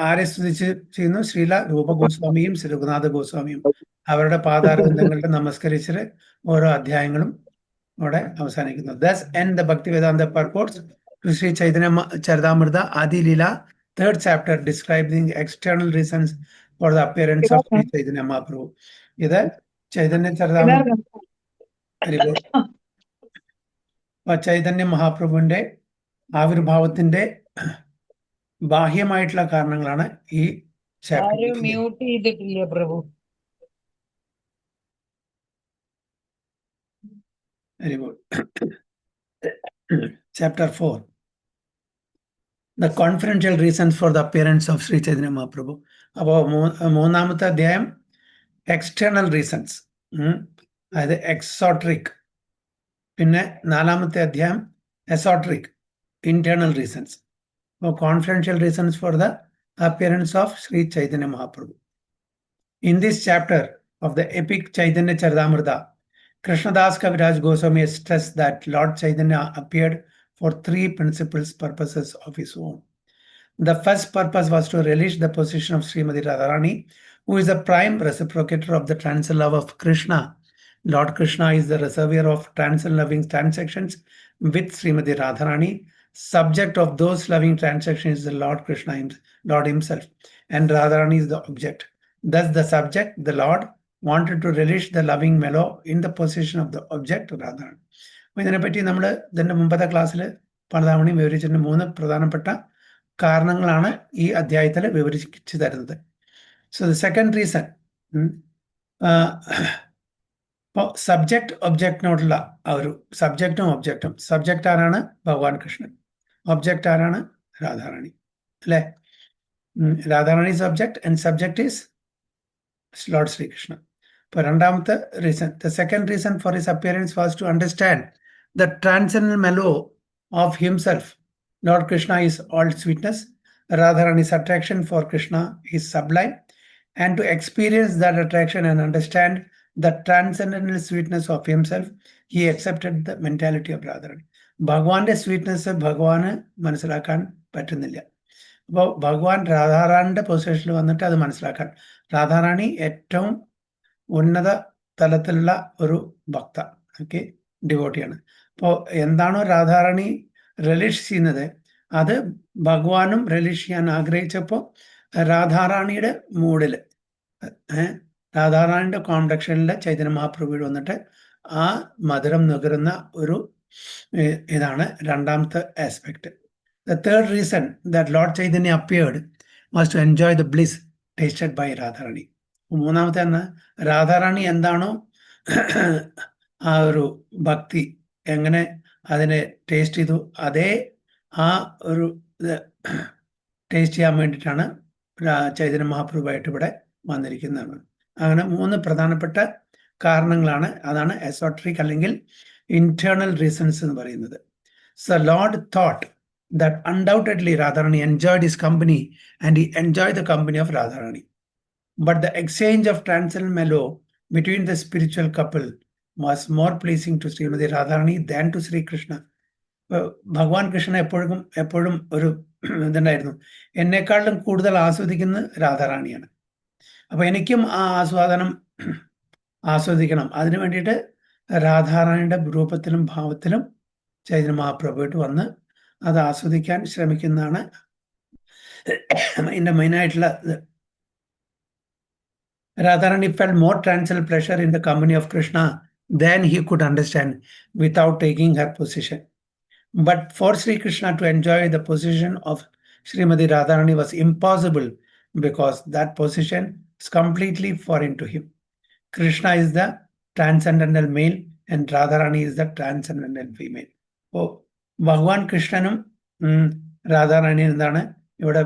Speaker 1: ആരെ സ്തുതിച്ച് ചെയ്യുന്നു? ശ്രീല രൂപ ഗോസ്വാമിയും ശ്രീ രഘുനാഥ ഗോസ്വാമിയും അവരുടെ പാതാരബന്ധങ്ങളുടെ നമസ്കരിച്ച് ഓരോ അധ്യായങ്ങളും അവിടെ അവസാനിക്കുന്നു. Thus end the Bhaktivedanta purports to Sri Chaitanya Charitamrita Adi Leela, 3rd chapter, describing external reasons for the appearance of Sri Chaitanya Mahaprabhu. ഇത് ചൈതന്യ ചരിതാമൃത ചൈതന്യ മഹാപ്രഭുവിന്റെ ആവിർഭാവത്തിന്റെ ബാഹ്യമായിട്ടുള്ള കാരണങ്ങളാണ് ഈ ചാപ്റ്റർ.
Speaker 5: ആരും മ്യൂട്ട് ചെയ്തിട്ടില്ല പ്രഭു.
Speaker 1: Very good. Chapter 4. The conferential reasons for the appearance of Sri Chaitanya Mahaprabhu. അപ്പോൾ മൂന്നാമത്തെ അധ്യായം എക്സ്റ്റേണൽ റീസൺസ്, അതായത് എക്സോട്രിക്. പിന്നെ നാലാമത്തെ അധ്യായം എസോട്രിക്, ഇന്റേണൽ റീസൺസ്. അപ്പോൾ confidential reasons for the appearance of Sri Chaitanya Mahaprabhu. In this chapter of the epic Chaitanya Charitamrita, Krishnadas Kaviraj Goswami stressed that Lord Chaitanya appeared for 3 principal purposes of his own. The first purpose was to relish the position of Srimati Radharani, who is the prime reciprocator of the transcendental love of Krishna. Lord Krishna is the reservoir of transcendental loving transactions with Srimati Radharani. Subject of those loving transactions is the Lord Krishna, Lord himself, and Radharani is the object. Thus the subject, the Lord, wanted to relish the loving mellow in the position of the object, Radharani. അപ്പോൾ ഇതിനെപ്പറ്റി നമ്മൾ ഇതിൻ്റെ മുമ്പത്തെ ക്ലാസ്സിൽ പലതവണയും വിവരിച്ചിട്ടുണ്ട്. 3 പ്രധാനപ്പെട്ട കാരണങ്ങളാണ് ഈ അധ്യായത്തിൽ വിവരിച്ചു തരുന്നത്. സോ ദ സെക്കൻഡ് റീസൺ, ഇപ്പോൾ സബ്ജക്റ്റ് ഒബ്ജക്റ്റിനോടുള്ള ആ ഒരു സബ്ജക്റ്റും ഒബ്ജക്റ്റും. സബ്ജക്റ്റ് ആരാണ്? ഭഗവാൻ കൃഷ്ണൻ. ഒബ്ജക്റ്റ് ആരാണ്? രാധാറാണി, അല്ലേ? Radharani subject and subject is lord Srikrishna. ഇപ്പോൾ രണ്ടാമത്തെ reason, the second reason for his appearance was to understand the transcendental mellow of himself. Lord Krishna is all sweetness. Radharani's attraction for Krishna is sublime. And to experience that attraction and understand the transcendental sweetness of himself, he accepted the mentality of Radharani. ഭഗവാന്റെ സ്വീറ്റ്നെസ് ഭഗവാന് മനസ്സിലാക്കാൻ പറ്റുന്നില്ല. അപ്പോൾ ഭഗവാൻ രാധാറാണിയുടെ പൊസിഷനിൽ വന്നിട്ട് അത് മനസ്സിലാക്കാൻ. രാധാറാണി ഏറ്റവും ഉന്നത തലത്തിലുള്ള ഒരു ഭക്ത, ഓക്കെ, ഡിവോട്ടിയാണ്. അപ്പോൾ എന്താണോ രാധാറാണി റിലീഷ് ചെയ്യുന്നത് അത് ഭഗവാനും റിലീഷ് ചെയ്യാൻ ആഗ്രഹിച്ചപ്പോൾ രാധാറാണിയുടെ മൂഡിൽ, രാധാറാണിയുടെ കോംപ്ലക്ഷനിൽ ചൈതന്യ മഹാപ്രഭുവിൽ വന്നിട്ട് ആ മധുരം നുകരുന്ന ഒരു ഇതാണ് രണ്ടാമത്തെ aspect. The third reason that lord Chaitanya appeared was to enjoy the bliss tasted by Radharani. മൂന്നാമത്തെ തന്നെ രാധാറാണി എന്താണോ ആ ഒരു ഭക്തി എങ്ങനെ അതിനെ ടേസ്റ്റ് ചെയ്തു, അതേ ആ ഒരു ടേസ്റ്റ് ചെയ്യാൻ വേണ്ടിയിട്ടാണ് ചൈതന്യ മഹാപ്രഭുവായിട്ട് ഇവിടെ വന്നിരിക്കുന്നതാണ്. അങ്ങനെ 3 പ്രധാനപ്പെട്ട കാരണങ്ങളാണ്. അതാണ് എസോട്രിക് അല്ലെങ്കിൽ ഇന്റേണൽ റീസൺസ് എന്ന് പറയുന്നത്. So Lord thought that undoubtedly Radha Rani enjoyed his company and he enjoy the company of Radha Rani. But the exchange of transcendental mellow between the spiritual couple was more pleasing to Srimati Radharani than to Sri Krishna. ഭഗവാൻ കൃഷ്ണൻ എപ്പോഴും ഒരു ഇതുണ്ടായിരുന്നു, എന്നെക്കാളും കൂടുതൽ ആസ്വദിക്കുന്നത് രാധാറാണിയാണ്. അപ്പൊ എനിക്കും ആ ആസ്വദിക്കണം. അതിനു വേണ്ടിയിട്ട് രാധാറാണിയുടെ രൂപത്തിലും ഭാവത്തിലും ചൈതന്യ മഹാപ്രഭുവായിട്ട് വന്ന് അത് ആസ്വദിക്കാൻ ശ്രമിക്കുന്നതാണ് ഇതിന്റെ മെയിനായിട്ടുള്ള ഇത്. Radharani felt more transcendental pleasure in the company of Krishna than he could understand without taking her position. But for Sri Krishna to enjoy the position of Srimati Radharani was impossible because that position is completely foreign to him. Krishna is the transcendental male and Radharani is the transcendental female. Oh, Bhagwan Krishnanum Radharani എന്താണ് ഇവിടെ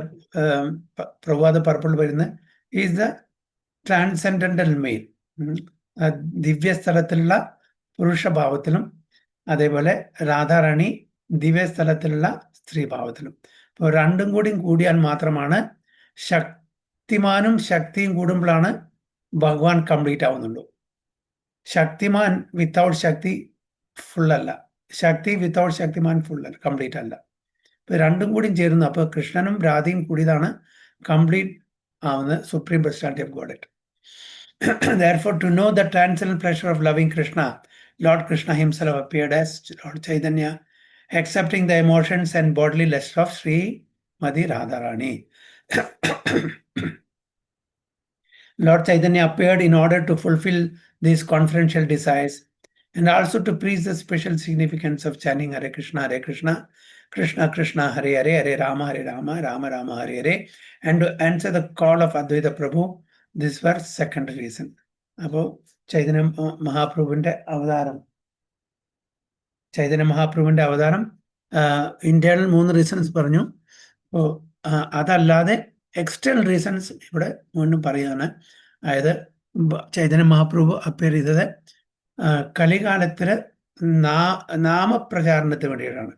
Speaker 1: പ്രഭാത പർപ്പിൾ വരുന്നത്? ഈസ് ദ ട്രാൻസെൻഡന്റൽ മെയിൽ, ദിവ്യസ്ഥലത്തിലുള്ള പുരുഷഭാവത്തിലും അതേപോലെ രാധാറാണി ദിവ്യസ്ഥലത്തിലുള്ള സ്ത്രീഭാവത്തിലും. ഇപ്പോൾ രണ്ടും കൂടിയാൽ മാത്രമാണ് ശക്തിമാനും ശക്തിയും കൂടുമ്പോഴാണ് ഭഗവാൻ കംപ്ലീറ്റ് ആവുന്നുള്ളൂ. ശക്തിമാൻ വിത്തൗട്ട് ശക്തി ഫുള്ളല്ല, ശക്തി വിത്തൗട്ട് ശക്തിമാൻ കംപ്ലീറ്റ് അല്ല. ഇപ്പൊ രണ്ടും കൂടിയും ചേരുന്നു. അപ്പോൾ കൃഷ്ണനും രാധയും കൂടിയതാണ് complete supreme personality of Godhead. Therefore, to know the transcendental pleasure of loving Krishna, Lord Krishna himself appeared as Lord Chaitanya, accepting the emotions and bodily lust of Sri Madi Radharani. Lord Chaitanya appeared in order to fulfill these conferential desires and also to preach the special significance of chanting Hare Krishna, Krishna Krishna, Hare Hare, Hare Rama, Rama Rama, Hare Hare, and to answer the call of Advaita Prabhu. This was second reason. അപ്പോൾ ചൈതന്യ മഹാപ്രഭുവിന്റെ അവതാരം ഇന്റേണൽ 3 റീസൺസ് പറഞ്ഞു. അപ്പോൾ അതല്ലാതെ എക്സ്റ്റേണൽ റീസൺസ് ഇവിടെ വീണ്ടും പറയുകയാണ്. അതായത് ചൈതന്യ മഹാപ്രഭു അപ്പിയർ ചെയ്തത് കലികാലത്തില് നാമപ്രചാരണത്തിന് വേണ്ടിയിട്ടാണ്.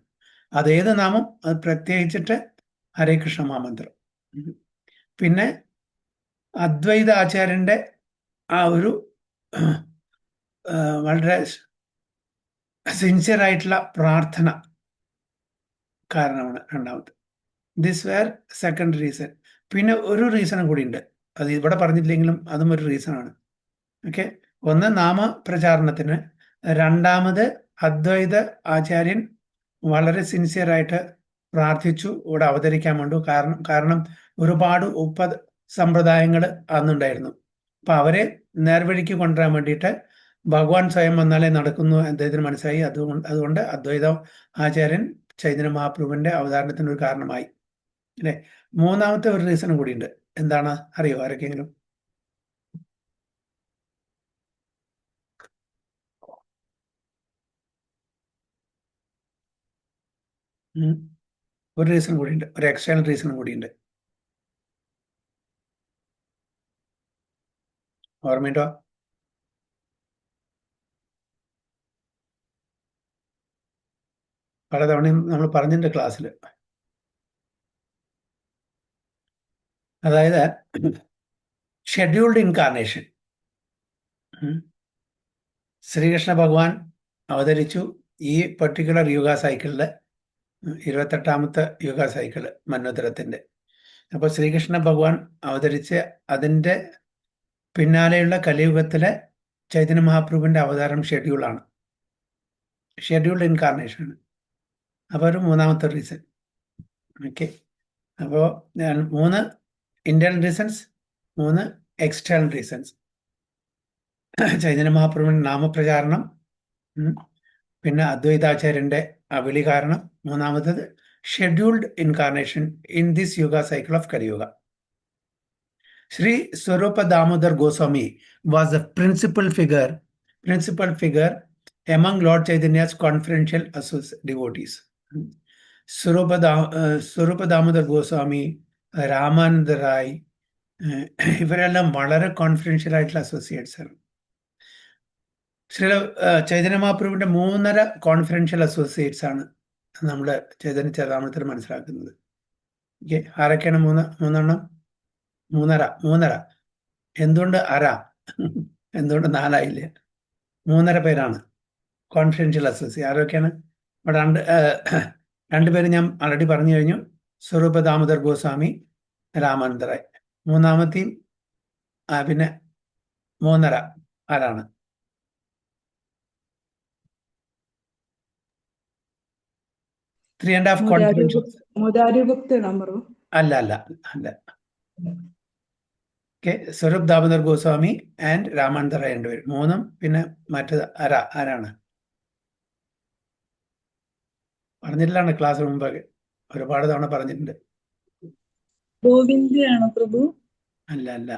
Speaker 1: അതേത് നാമം? അത് പ്രത്യേകിച്ചിട്ട് ഹരേ കൃഷ്ണ മഹാമന്ത്രം. പിന്നെ അദ്വൈത ആചാര്യന്റെ ആ ഒരു വളരെ സിൻസിയർ ആയിട്ടുള്ള പ്രാർത്ഥന കാരണമാണ് രണ്ടാമത്. This were second reason. പിന്നെ ഒരു റീസണും കൂടി ഉണ്ട്, അത് ഇവിടെ പറഞ്ഞില്ലെങ്കിലും അതും ഒരു റീസണാണ്. ഓക്കെ, ഒന്ന് നാമപ്രചാരണത്തിന്, രണ്ടാമത് അദ്വൈത ആചാര്യൻ വളരെ സിൻസിയർ ആയിട്ട് പ്രാർത്ഥിച്ചു ഇവിടെ അവതരിക്കാൻ വേണ്ടു. കാരണം ഒരുപാട് സമ്പ്രദായങ്ങൾ അന്നുണ്ടായിരുന്നു. അപ്പൊ അവരെ നേർവഴിക്ക് കൊണ്ടുവരാൻ വേണ്ടിയിട്ട് ഭഗവാൻ സ്വയം വന്നാലേ നടക്കുന്നു അദ്ദേഹത്തിന് മനസ്സിലായി. അതുകൊണ്ട് അദ്വൈത ആചാര്യൻ ചൈതന്യ മഹാപ്രഭുവിന്റെ അവതാരണത്തിന് ഒരു കാരണമായി. അല്ലെ, മൂന്നാമത്തെ ഒരു റീസണും കൂടിയുണ്ട്. എന്താണ് അറിയോ ആരൊക്കെങ്കിലും? ഒരു റീസൺ കൂടിയുണ്ട്, ഒരു എക്സ്റ്റേണൽ റീസണും കൂടിയുണ്ട്. ഓർമ്മയുണ്ടോ? പലതവണയും നമ്മൾ പറഞ്ഞിട്ടുണ്ട് ക്ലാസ്സിൽ. അതായത് ഷെഡ്യൂൾഡ് ഇൻകാർണേഷൻ. ശ്രീകൃഷ്ണ ഭഗവാൻ അവതരിച്ചു ഈ പർട്ടിക്കുലർ യുഗ സൈക്കിളില്, 28ാമത്തെ യുഗ സൈക്കിള് മന്വന്തരത്തിന്റെ. അപ്പോൾ ശ്രീകൃഷ്ണ ഭഗവാൻ അവതരിച്ച് അതിൻ്റെ പിന്നാലെയുള്ള കലിയുഗത്തിലെ ചൈതന്യ മഹാപ്രഭുവിന്റെ അവതാരം ഷെഡ്യൂളാണ്, ഷെഡ്യൂൾഡ് ഇൻകാർണേഷനാണ്. അപ്പോൾ ഒരു മൂന്നാമത്തെ റീസൺ. ഓക്കെ, അപ്പോൾ 3 internal reasons, 3 external reasons. Chaitanya മഹാപ്രഭുവിന്റെ നാമപ്രചാരണം, പിന്നെ അദ്വൈതാചാര്യന്റെ വിളി കാരണം, മൂന്നാമത്തത് scheduled incarnation in this yuga cycle of Kaliyuga. Sri Swarupa Damodar Goswami was the principal figure among Lord Chaitanya's conferential devotees. Swarupa Damodar Goswami, Ramananda Rai, ഇവരെല്ലാം വളരെ കോൺഫിഡൻഷ്യൽ ആയിട്ടുള്ള അസോസിയേറ്റ്സ് ആണ്. ശ്രീ ചൈതന്യ മഹാപ്രഭുവിന്റെ 3.5 കോൺഫിഡൻഷ്യൽ അസോസിയേറ്റ്സ് ആണ് നമ്മൾ ചൈതന്യ ചരിതാമൃതത്തിൽ മനസ്സിലാക്കുന്നത്. ഓക്കെ, ആരൊക്കെയാണ് 3 മൂന്നര? എന്തുകൊണ്ട് അര? എന്തുകൊണ്ട് 4 ആയില്ല? 3.5 പേരാണ് കോൺഫിഡൻഷ്യൽ അസോസിയേറ്റ്. ആരൊക്കെയാണ്? ഇവിടെ 2 പേര് ഞാൻ ആൾറെഡി പറഞ്ഞു കഴിഞ്ഞു. സ്വരൂപ ദാമോദർ ഗോസ്വാമി, രാമാനന്ദ റായ്. മൂന്നാമത്തെയും പിന്നെ 3.5 ആരാണ്? അല്ല. സ്വരൂപ് ദാമോദർ ഗോസ്വാമി ആൻഡ് രാമാനന്ദ റായ് 2 പേര്, 3. പിന്നെ മറ്റേത് ആരാണ്? പറഞ്ഞിട്ടില്ലാണ് ക്ലാസ് മുമ്പ് ഒരുപാട് തവണ പറഞ്ഞിട്ടുണ്ട്.
Speaker 6: ഗോവിന്ദയാണോ പ്രഭു?
Speaker 1: അല്ല.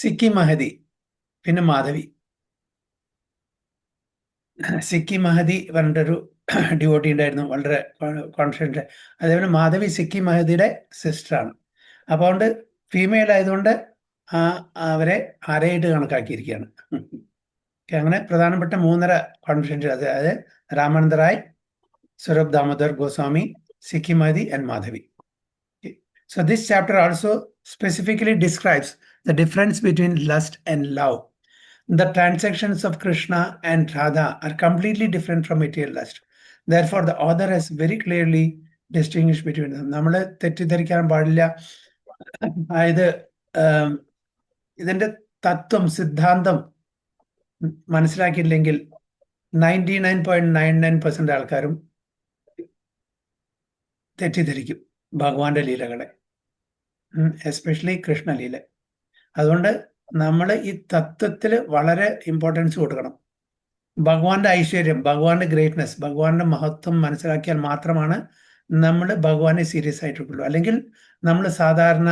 Speaker 1: സിക്കി മഹദി, പിന്നെ മാധവി. സിക്കി മഹദി പറഞ്ഞിട്ടൊരു ഡിവോട്ടി ഉണ്ടായിരുന്നു, വളരെ കോൺഫിഡൻറ്റ്. അതേപോലെ മാധവി സിക്കി മഹദിയുടെ സിസ്റ്ററാണ്. അപ്പോൾ അതുകൊണ്ട് ഫീമെയിൽ ആയതുകൊണ്ട് അവരെ ആരെയായിട്ട് കണക്കാക്കിയിരിക്കുകയാണ്. അങ്ങനെ പ്രധാനപ്പെട്ട 3.5 കോൺഫിഡൻഷ്യൽ, അതായത് Ramananda Rai, Swarup Damodar Goswami, Sikhi Mahiti and Madhavi. So this chapter also specifically describes the difference between lust and love. The transactions of Krishna and Radha are completely different from material lust. Therefore, the author has very clearly distinguish between നമ്മൾ തെറ്റിദ്ധരിക്കാൻ പാടില്ല. അതായത് ഇതിന്റെ തത്വം, സിദ്ധാന്തം മനസ്സിലാക്കിയില്ലെങ്കിൽ 99.99% ആൾക്കാരും തെറ്റിദ്ധരിക്കും ഭഗവാന്റെ ലീലകളെ, എസ്പെഷ്യലി കൃഷ്ണലീല. അതുകൊണ്ട് നമ്മൾ ഈ തത്വത്തിൽ വളരെ ഇമ്പോർട്ടൻസ് കൊടുക്കണം. ഭഗവാന്റെ ഐശ്വര്യം, ഭഗവാന്റെ ഗ്രേറ്റ്നെസ്, ഭഗവാന്റെ മഹത്വം മനസ്സിലാക്കിയാൽ മാത്രമാണ് നമ്മൾ ഭഗവാനെ സീരിയസ് ആയിട്ട് എടുക്കുള്ളൂ. അല്ലെങ്കിൽ നമ്മൾ സാധാരണ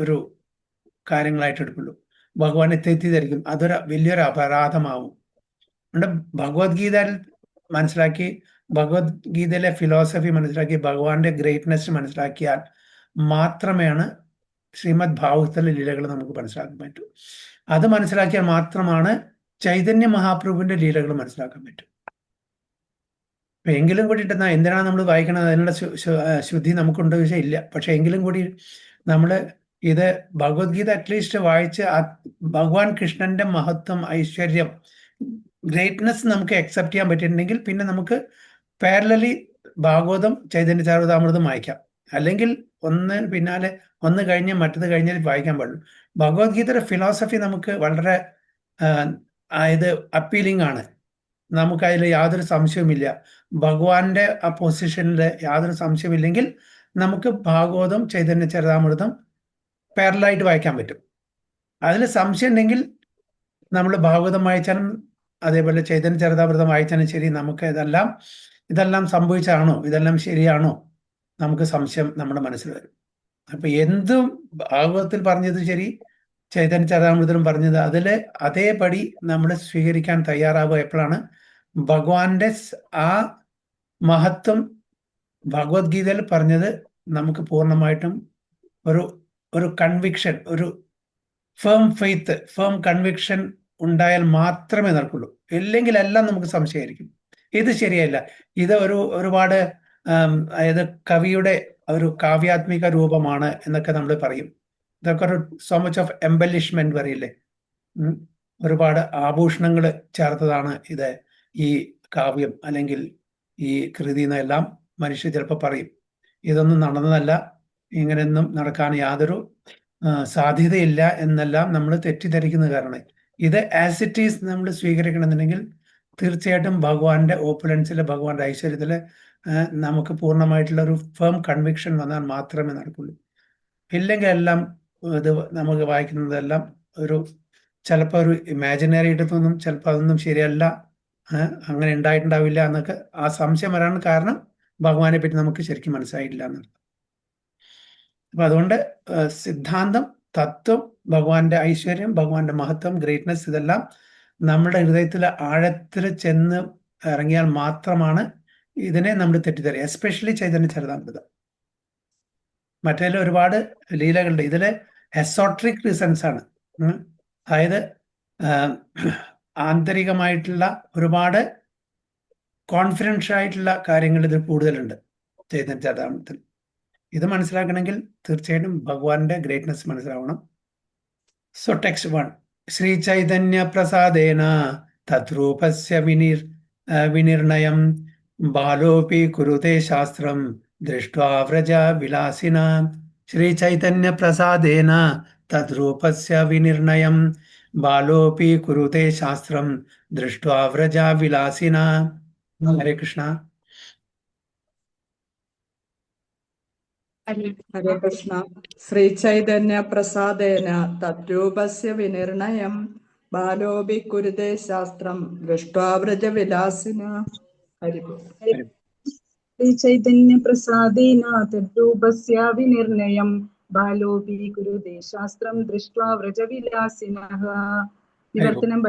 Speaker 1: ഒരു കാര്യങ്ങളായിട്ട് എടുക്കുള്ളൂ. ഭഗവാനെ തെറ്റിദ്ധരിക്കും, അതൊരു വലിയൊരു അപരാധമാവും. അതുകൊണ്ട് ഭഗവത്ഗീതയിൽ മനസ്സിലാക്കി, ഭഗവത്ഗീതയിലെ ഫിലോസഫി മനസ്സിലാക്കി, ഭഗവാന്റെ ഗ്രേറ്റ്നെസ് മനസ്സിലാക്കിയാൽ മാത്രമാണ് ശ്രീമദ് ഭാഗവതത്തിലെ ലീലകൾ നമുക്ക് മനസ്സിലാക്കാൻ പറ്റൂ. അത് മനസ്സിലാക്കിയാൽ മാത്രമാണ് ചൈതന്യ മഹാപ്രഭുവിന്റെ ലീലകൾ മനസ്സിലാക്കാൻ പറ്റും. അപ്പൊ എങ്കിലും കൂടി എന്തിനാണ് നമ്മൾ വായിക്കണത്? അതിനുള്ള ശുദ്ധി നമുക്കുണ്ടോ ചോദിച്ചാൽ ഇല്ല. പക്ഷെ എങ്കിലും കൂടി നമ്മൾ ഇത് ഭഗവത്ഗീത അറ്റ്ലീസ്റ്റ് വായിച്ച് ഭഗവാൻ കൃഷ്ണന്റെ മഹത്വം, ഐശ്വര്യം, ഗ്രേറ്റ്നെസ് നമുക്ക് അക്സെപ്റ്റ് ചെയ്യാൻ പറ്റിയിട്ടുണ്ടെങ്കിൽ പിന്നെ നമുക്ക് പാരലലി ഭാഗവതം, ചൈതന്യ ചരിതാമൃതം വായിക്കാം. അല്ലെങ്കിൽ ഒന്ന് കഴിഞ്ഞ് മറ്റത് കഴിഞ്ഞാൽ വായിക്കാൻ പാടുള്ളൂ. ഭഗവത്ഗീതയുടെ ഫിലോസഫി നമുക്ക് വളരെ ഇത് അപ്പീലിംഗ് ആണ്. നമുക്കതിൽ യാതൊരു സംശയവുമില്ല. ഭഗവാന്റെ ആ പൊസിഷനിൽ യാതൊരു സംശയമില്ലെങ്കിൽ നമുക്ക് ഭാഗവതം, ചൈതന്യ ചരിതാമൃതം പാരലായിട്ട് വായിക്കാൻ പറ്റും. അതിൽ സംശയം ഉണ്ടെങ്കിൽ നമ്മൾ ഭാഗവതം വായിച്ചാലും അതേപോലെ ചൈതന്യ ചരിതാമൃതം വായിച്ചാലും ശരി, നമുക്ക് ഇതെല്ലാം സംഭവിച്ചാണോ, ഇതെല്ലാം ശരിയാണോ, നമുക്ക് സംശയം നമ്മുടെ മനസ്സിൽ വരും. അപ്പൊ എന്തും ഭാഗവതത്തിൽ പറഞ്ഞത് ശരി, ചൈതന്യ ചരിതാമൃതം പറഞ്ഞത് അതേപടി നമ്മൾ സ്വീകരിക്കാൻ തയ്യാറാവുക എപ്പോഴാണ് ഭഗവാന്റെ ആ മഹത്വം ഭഗവത്ഗീതയിൽ പറഞ്ഞത് നമുക്ക് പൂർണ്ണമായിട്ടും ഒരു കൺവിക്ഷൻ, ഒരു ഫേം ഫെയ്ത്ത്, ഫേം കൺവിക്ഷൻ ഉണ്ടായാൽ മാത്രമേ നടക്കുള്ളൂ. ഇല്ലെങ്കിൽ എല്ലാം നമുക്ക് സംശയമായിരിക്കും. ഇത് ശരിയല്ല, ഇത് ഒരുപാട് അതായത് കവിയുടെ ഒരു കാവ്യാത്മിക രൂപമാണ് എന്നൊക്കെ നമ്മൾ പറയും. ഇതൊക്കെ സോ മച്ച് ഓഫ് എംബലിഷ്മെന്റ് പറയില്ലേ, ഒരുപാട് ആഭൂഷണങ്ങൾ ചേർത്തതാണ് ഇത്, ഈ കാവ്യം അല്ലെങ്കിൽ ഈ കൃതി എന്നെല്ലാം മനുഷ്യർ ചിലപ്പോൾ പറയും. ഇതൊന്നും നടന്നതല്ല, ഇങ്ങനെയൊന്നും നടക്കാൻ യാതൊരു സാധ്യതയില്ല എന്നെല്ലാം നമ്മൾ തെറ്റിദ്ധരിക്കുന്ന കാരണം ഇത് ആസ് ഇറ്റ് ഈസ് നമ്മൾ സ്വീകരിക്കണമെന്നുണ്ടെങ്കിൽ തീർച്ചയായിട്ടും ഭഗവാന്റെ ഓപ്പുലൻസിലെ, ഭഗവാന്റെ ഐശ്വര്യത്തിൽ നമുക്ക് പൂർണ്ണമായിട്ടുള്ള ഒരു ഫേം കൺവിക്ഷൻ വന്നാൽ മാത്രമേ നടക്കുള്ളൂ. ഇല്ലെങ്കിൽ എല്ലാം ഇത് നമുക്ക് വായിക്കുന്നതെല്ലാം ചിലപ്പോൾ ഒരു ഇമാജിനറി ആയിട്ട് തോന്നും, ചിലപ്പോൾ അതൊന്നും ശരിയല്ല, അങ്ങനെ ഉണ്ടായിട്ടുണ്ടാവില്ല എന്നൊക്കെ ആ സംശയം വരാൻ കാരണം ഭഗവാനെ പറ്റി നമുക്ക് ശരിക്കും മനസ്സിലായിട്ടില്ല എന്നർത്ഥം. അപ്പൊ അതുകൊണ്ട് സിദ്ധാന്തം, തത്വം, ഭഗവാന്റെ ഐശ്വര്യം, ഭഗവാന്റെ മഹത്വം, ഗ്രേറ്റ്നെസ്, ഇതെല്ലാം നമ്മുടെ ഹൃദയത്തിൽ ആഴത്തിൽ ചെന്ന് ഇറങ്ങിയാൽ മാത്രമാണ് ഇതിനെ നമ്മൾ തെറ്റിദ്ധരിക്കുക. എസ്പെഷ്യലി ചൈതന്യ ചരിതാമൃതം. മറ്റേതിൽ ഒരുപാട് ലീലകളുണ്ട്, ഇതില് എസോട്രിക് റീസൺസ് ആണ്. അതായത് ആന്തരികമായിട്ടുള്ള ഒരുപാട് കോൺഫിഡൻഷ്യൽ ആയിട്ടുള്ള കാര്യങ്ങൾ ഇതിൽ കൂടുതലുണ്ട് ചൈതന്യ ചരിതാമൃതത്തിൽ. ഇത് മനസ്സിലാക്കണമെങ്കിൽ തീർച്ചയായിട്ടും ഭഗവാന്റെ ഗ്രേറ്റ്നെസ് മനസ്സിലാവണം. സോ ടെക്സ്റ്റ് 1, ശ്രീ ചൈതന്യ പ്രസാദേന തദ്രൂപസ്യ വിനിർണയം ബാലോപി കുരുതേ ശാസ്ത്രം ദൃഷ്ട്വാ വ്രജ വിലാസിന. ശ്രീ ചൈതന്യ പ്രസാദേന തദ്രൂപസ്യ വിനിർണയം ബാലോപി കുരുതേ ശാസ്ത്രം ദൃഷ്ട്വാ വ്രജ വിലാസിന. ഹരേ കൃഷ്ണ.
Speaker 2: ഹരേ കൃഷ്ണ. ശ്രീ ചൈതന്യ പ്രസാദേന തദ്രൂപസ്യ വിനിർണയം ബാലോപി കുരുതേ ശാസ്ത്രം ദൃഷ്ട്വാ വ്രജ വിലാസിന. ഹരിപോ.
Speaker 6: ശ്രീ ചൈതന്യ പ്രസാദേന തദ്രൂപസ്യ വിനിർണയം ബാലോപി കുരുതേ ശാസ്ത്രം ദൃഷ്ട്വാ വ്രജ വിലാസിനഃ. നിവർത്തനം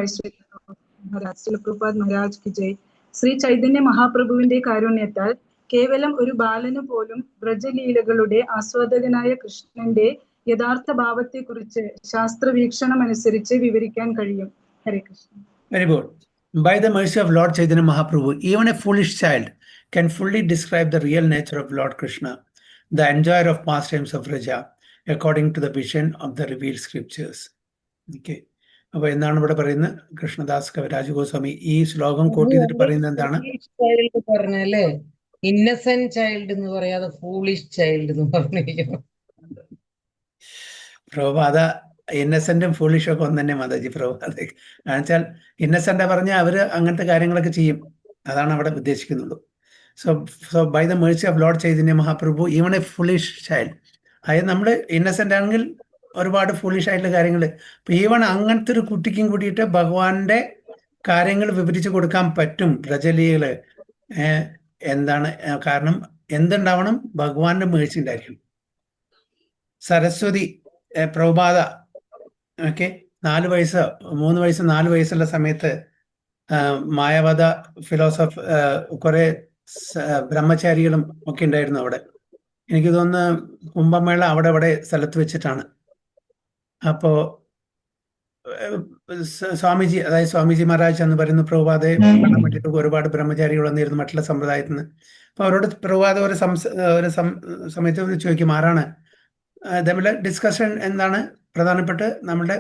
Speaker 6: പ്രഭുപാദ് മഹാരാജ് കി ജയ്. ശ്രീ ചൈതന്യ മഹാപ്രഭുവിന്റെ കാരുണ്യത്താൽ കേവലം ഒരു ബാലനു പോലും വ്രജലീലകളുടെ ആസ്വാദകനായ കൃഷ്ണന്റെ യഥാർത്ഥ ഭാവത്തെക്കുറിച്ച് ശാസ്ത്രവീക്ഷണം അനുസരിച്ച് വിവരിക്കാൻ കഴിയും. ഹരേ Krishna.
Speaker 1: Very good. By the mercy of Lord Chaitanya Mahaprabhu, even a foolish child can fully describe the real nature of Lord Krishna, the enjoyer of pastimes of Raja, according to the vision of the revealed scriptures. Okay. അപ്പൊ എന്താണ് ഇവിടെ പറയുന്നത്? കൃഷ്ണദാസ് കവിരാജ് ഗോസ്വാമി ഈ ശ്ലോകം കോട്ട് ചെയ്തിട്ട് പറയുന്നത് എന്താണ്?
Speaker 5: പറഞ്ഞല്ലേ ഇന്നസെന്റ് ചൈൽഡ് എന്ന് പറയാതെ ഫൂളിഷ് ചൈൽഡ് എന്ന് പറഞ്ഞിരിക്കുന്നു.
Speaker 1: പ്രഭുപാദ ഇന്നസെന്റും ഫൂളിഷും ഒക്കെ ഒന്ന് തന്നെ മാതാജി പ്രഭുപാദ. കാരണം വെച്ചാൽ ഇന്നസെന്റ് പറഞ്ഞാൽ അവര് അങ്ങനത്തെ കാര്യങ്ങളൊക്കെ ചെയ്യും, അതാണ് അവിടെ ഉദ്ദേശിക്കുന്നുള്ളൂ. So so by the mercy of lord Chaitanya Mahaprabhu even a foolish child, അതായത് നമ്മൾ ഇന്നസെന്റ് ആണെങ്കിൽ ഒരുപാട് ഫുളിഷ് ആയിട്ടുള്ള കാര്യങ്ങൾ, ഇപ്പൊ ഈവൺ അങ്ങനത്തെ ഒരു കുട്ടിക്കും കൂടിയിട്ട് ഭഗവാന്റെ കാര്യങ്ങൾ വിവരിച്ചു കൊടുക്കാൻ പറ്റും. പ്രജലികള് എന്താണ് കാരണം എന്തുണ്ടാവണം? ഭഗവാന്റെ മേഴ്സി ഉണ്ടായിരിക്കും. സരസ്വതി പ്രഭുപാദ ഓക്കെ 4 വയസ്സ് 3 വയസ്സ് 4 വയസ്സുള്ള സമയത്ത് മായാവത ഫിലോസഫ് കുറെ ബ്രഹ്മചാരികളും ഒക്കെ ഉണ്ടായിരുന്നു അവിടെ. എനിക്ക് തോന്നുന്നു കുംഭമേള അവിടെ സ്ഥലത്ത് വെച്ചിട്ടാണ്. അപ്പോ സ്വാമിജി, അതായത് സ്വാമിജി മഹാരാജ് എന്ന് പറയുന്ന പ്രഭുപാദയെ കാണാൻ വേണ്ടിയിട്ട് ഒരുപാട് ബ്രഹ്മചാരികൾ വന്നിരുന്നു മറ്റുള്ള സമ്പ്രദായത്തിൽ നിന്ന്. അപ്പൊ അവരോട് പ്രഭുപാദ ഒരു സമയത്ത് ചോദിക്കും ആരാണ് തമ്മിലെ ഡിസ്കഷൻ എന്താണ് പ്രധാനപ്പെട്ട് നമ്മുടെ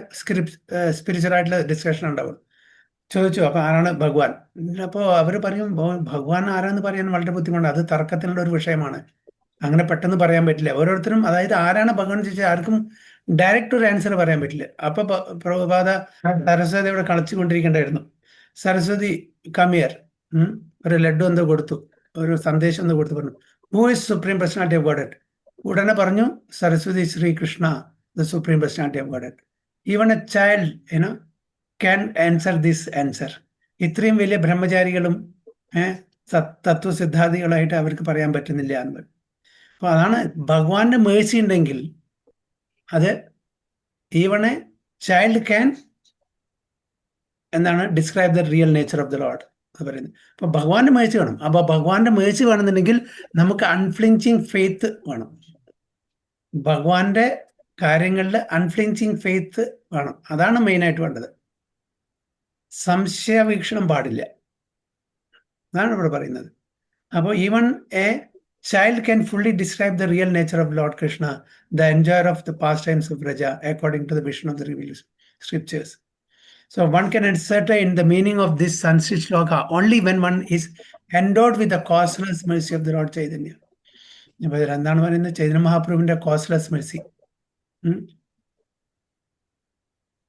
Speaker 1: സ്പിരിച്വൽ ആയിട്ടുള്ള ഡിസ്കഷൻ ഉണ്ടാവും. ചോദിച്ചു അപ്പൊ ആരാണ് ഭഗവാൻ? അപ്പോൾ അവർ പറയും ഭഗവാൻ ആരാന്ന് പറയാൻ വളരെ ബുദ്ധിമുട്ടുണ്ട്, അത് തർക്കത്തിനുള്ള ഒരു വിഷയമാണ്, അങ്ങനെ പെട്ടെന്ന് പറയാൻ പറ്റില്ല. ഓരോരുത്തരും അതായത് ആരാണ് ഭഗവാൻ ചോദിച്ചാൽ ആർക്കും ഡയറക്റ്റ് ഒരു ആൻസർ പറയാൻ പറ്റില്ല. അപ്പൊ പ്രഭുപാദ സരസ്വതി ഇവിടെ കളിച്ചുകൊണ്ടിരിക്കേണ്ടായിരുന്നു. സരസ്വതി കമിയർ ഒരു ലഡ്ഡു എന്തോ കൊടുത്തു, ഒരു സന്ദേശം എന്തോ കൊടുത്തു, പറഞ്ഞു who is supreme personality of godhead. ഉടനെ പറഞ്ഞു Saraswati Srikrishna the supreme personality of godhead. Even a child can answer this answer. ഇത്രയും വലിയ ബ്രഹ്മചാരികളും തത്വസിദ്ധാന്തികളായിട്ട് അവർക്ക് പറയാൻ പറ്റുന്നില്ല എന്ന്. അപ്പൊ അതാണ് ഭഗവാന്റെ മേഴ്സി ഉണ്ടെങ്കിൽ അത് ഈവൺ എ ചൈൽഡ് ക്യാൻ എന്താണ് describe the real nature of the Lord എന്ന് പറയുന്നത്. അപ്പൊ ഭഗവാന്റെ മേഴ്സി വേണം. അപ്പൊ ഭഗവാന്റെ മേഴ്സി വേണമെന്നുണ്ടെങ്കിൽ നമുക്ക് അൺഫ്ലിഞ്ചിങ് ഫെയ്ത്ത് വേണം. ഭഗവാന്റെ കാര്യങ്ങളിൽ അൺഫ്ലിഞ്ചിങ് ഫെയ്ത്ത് വേണം. അതാണ് മെയിനായിട്ട് വേണ്ടത്. സംശയവീക്ഷണം പാടില്ല, അതാണ് ഇവിടെ പറയുന്നത്. അപ്പോൾ even A child can fully describe the real nature of Lord Krishna, the enjoyer of the pastimes of Vraja, according to the vision of the revealed scriptures. So one can ascertain the meaning of this Sanskrit shloka only when one is endowed with the causeless mercy of the Lord Chaitanya. എന്താണ് പറയുന്നത്? ചൈതന്യ മഹാപ്രഭുവിന്റെ കോസ്ലെസ് മെഴ്സി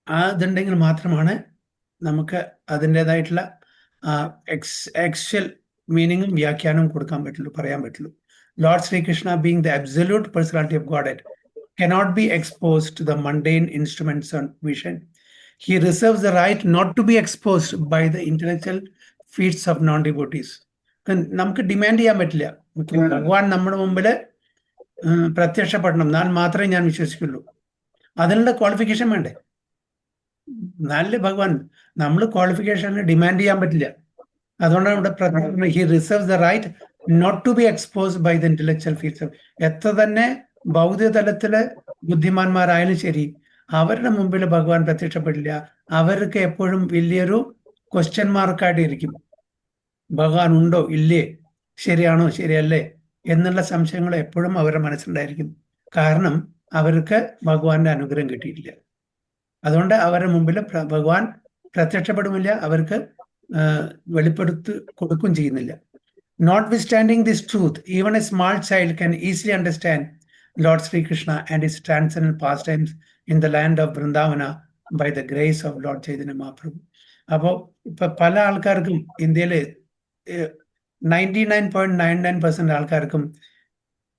Speaker 1: അതുണ്ടെങ്കിൽ മാത്രമാണ് നമുക്ക് അതിൻ്റെതായിട്ടുള്ള ആക്ച്വൽ മീനിങ്ങും വ്യാഖ്യാനവും കൊടുക്കാൻ പറ്റുള്ളൂ, പറയാൻ പറ്റുള്ളൂ. Lord Sri Krishna, being the absolute personality of Godhead, cannot be exposed to the mundane instruments of vision. He reserves the right not to be exposed by the intellectual feats of non-devotees. നമുക്ക് ഡിമാൻഡ് ചെയ്യാൻ പറ്റില്ല ഭഗവാൻ നമ്മുടെ മുമ്പില് പ്രത്യക്ഷപ്പെടണം, എന്നാൽ മാത്രമേ ഞാൻ വിശ്വസിക്കുള്ളൂ. അതിനുള്ള ക്വാളിഫിക്കേഷൻ വേണ്ടേ? നല്ല ഭഗവാൻ നമ്മൾ ക്വാളിഫിക്കേഷന് ഡിമാൻഡ് ചെയ്യാൻ പറ്റില്ല. അതുകൊണ്ടാണ് ഇവിടെ he reserves the right not to be exposed by the intellectual feature. എത്ര തന്നെ ഭൗതിക തലത്തില് ബുദ്ധിമാന്മാരായാലും ശരി, അവരുടെ മുമ്പിൽ ഭഗവാൻ പ്രത്യക്ഷപ്പെടില്ല. അവർക്ക് എപ്പോഴും വലിയൊരു ക്വസ്റ്റ്യൻ മാർക്കായിട്ട് ഇരിക്കും. ഭഗവാൻ ഉണ്ടോ ഇല്ലേ, ശരിയാണോ ശരിയല്ലേ എന്നുള്ള സംശയങ്ങൾ എപ്പോഴും അവരുടെ മനസ്സിലുണ്ടായിരിക്കും. കാരണം അവർക്ക് ഭഗവാന്റെ അനുഗ്രഹം കിട്ടിയിട്ടില്ല. അതുകൊണ്ട് അവരുടെ മുമ്പിൽ ഭഗവാൻ പ്രത്യക്ഷപ്പെടുമില്ല, അവർക്ക് വെളിപ്പെടുത്തി കൊടുക്കുകയും ചെയ്യുന്നില്ല. Notwithstanding this truth, even a small child can easily understand Lord Sri Krishna and his transcendental pastimes in the land of Vrindavana by the grace of Lord Chaitanya Mahaprabhu. അപ്പോൾ ഇപ്പൊ പല ആൾക്കാർക്കും ഇന്ത്യയില് 99.99% ആൾക്കാർക്കും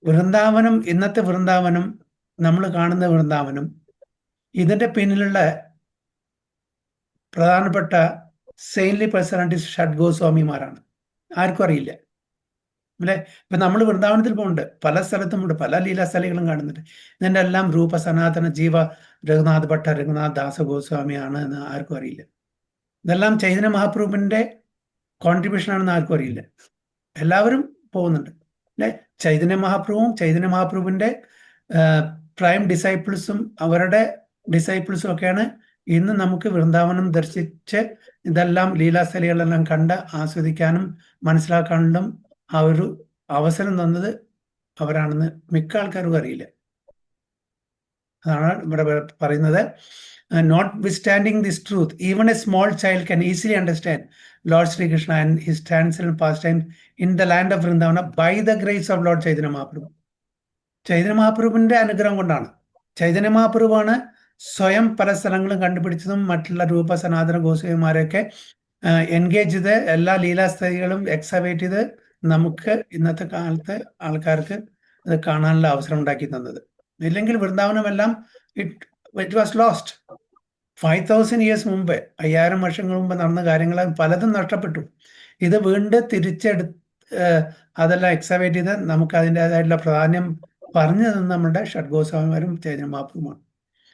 Speaker 1: വൃന്ദാവനം, ഇന്നത്തെ വൃന്ദാവനം, നമ്മൾ കാണുന്ന വൃന്ദാവനം, ഇതിന്റെ പിന്നിലുള്ള പ്രധാനപ്പെട്ട സെയിൻലി പേഴ്സണാലിറ്റീസ് ഷഡ് ഗോസ്വാമിമാരാണ്. ആർക്കും അറിയില്ല അല്ലെ? ഇപ്പൊ നമ്മൾ വൃന്ദാവനത്തിൽ പോകുന്നുണ്ട്, പല സ്ഥലത്തുമുണ്ട്, പല ലീലാസ്ഥലികളും കാണുന്നുണ്ട്. ഇതിന്റെ എല്ലാം രൂപ സനാതന ജീവ രഘുനാഥ് ഭട്ട രഘുനാഥ് ദാസ ഗോസ്വാമിയാണ് എന്ന് ആർക്കും അറിയില്ല. ഇതെല്ലാം ചൈതന്യ മഹാപ്രഭുവിന്റെ കോൺട്രിബ്യൂഷൻ ആണെന്ന് ആർക്കും അറിയില്ല. എല്ലാവരും പോകുന്നുണ്ട് അല്ലെ? ചൈതന്യ മഹാപ്രഭുവിന്റെ പ്രൈം ഡിസൈപ്പിൾസും അവരുടെ ഡിസൈപ്പിൾസും ഒക്കെയാണ് ഇന്ന് നമുക്ക് വൃന്ദാവനം ദർശിച്ച് ഇതെല്ലാം ലീലാസ്ഥലികളെല്ലാം കണ്ട് ആസ്വദിക്കാനും മനസ്സിലാക്കാനും ആ ഒരു അവസരം തന്നത് അവരാണെന്ന് മിക്ക ആൾക്കാർക്കും അറിയില്ല. അതാണ് ഇവിടെ പറയുന്നത്. Notwithstanding this truth, even a small child can easily understand Lord Sri Krishna and his transcendental pastimes in the land of Vrindavana by the grace of Lord Chaitanya Mahaprabhu. Chaitanya മഹാപ്രഭുവിന്റെ അനുഗ്രഹം കൊണ്ടാണ്. ചൈതന്യ മഹാപ്രഭുവാണ് സ്വയം പല സ്ഥലങ്ങളും കണ്ടുപിടിച്ചതും മറ്റുള്ള രൂപ സനാതന ഗോസ്വാമിമാരെയൊക്കെ എൻഗേജ് ചെയ്ത് എല്ലാ ലീലാസ്ഥിതികളും എക്സവേറ്റ് ചെയ്ത് നമുക്ക് ഇന്നത്തെ കാലത്ത് ആൾക്കാർക്ക് അത് കാണാനുള്ള അവസരം ഉണ്ടാക്കി തന്നത്. ഇല്ലെങ്കിൽ വൃന്ദാവനമെല്ലാം ഇറ്റ് വാസ് ലോസ്റ്റ്. 5000 ഇയേഴ്സ് മുമ്പ്, 5000 വർഷങ്ങൾ മുമ്പ് നടന്ന കാര്യങ്ങൾ പലതും നഷ്ടപ്പെട്ടു. ഇത് വീണ്ടും അതെല്ലാം എക്സവേറ്റ് ചെയ്ത് നമുക്ക് അതിൻ്റെതായിട്ടുള്ള പ്രാധാന്യം പറഞ്ഞു തന്ന നമ്മുടെ ഷഡ്ഗോസ്വാമിമാരും ചൈതന്യ മഹാപ്രഭുമാണ്.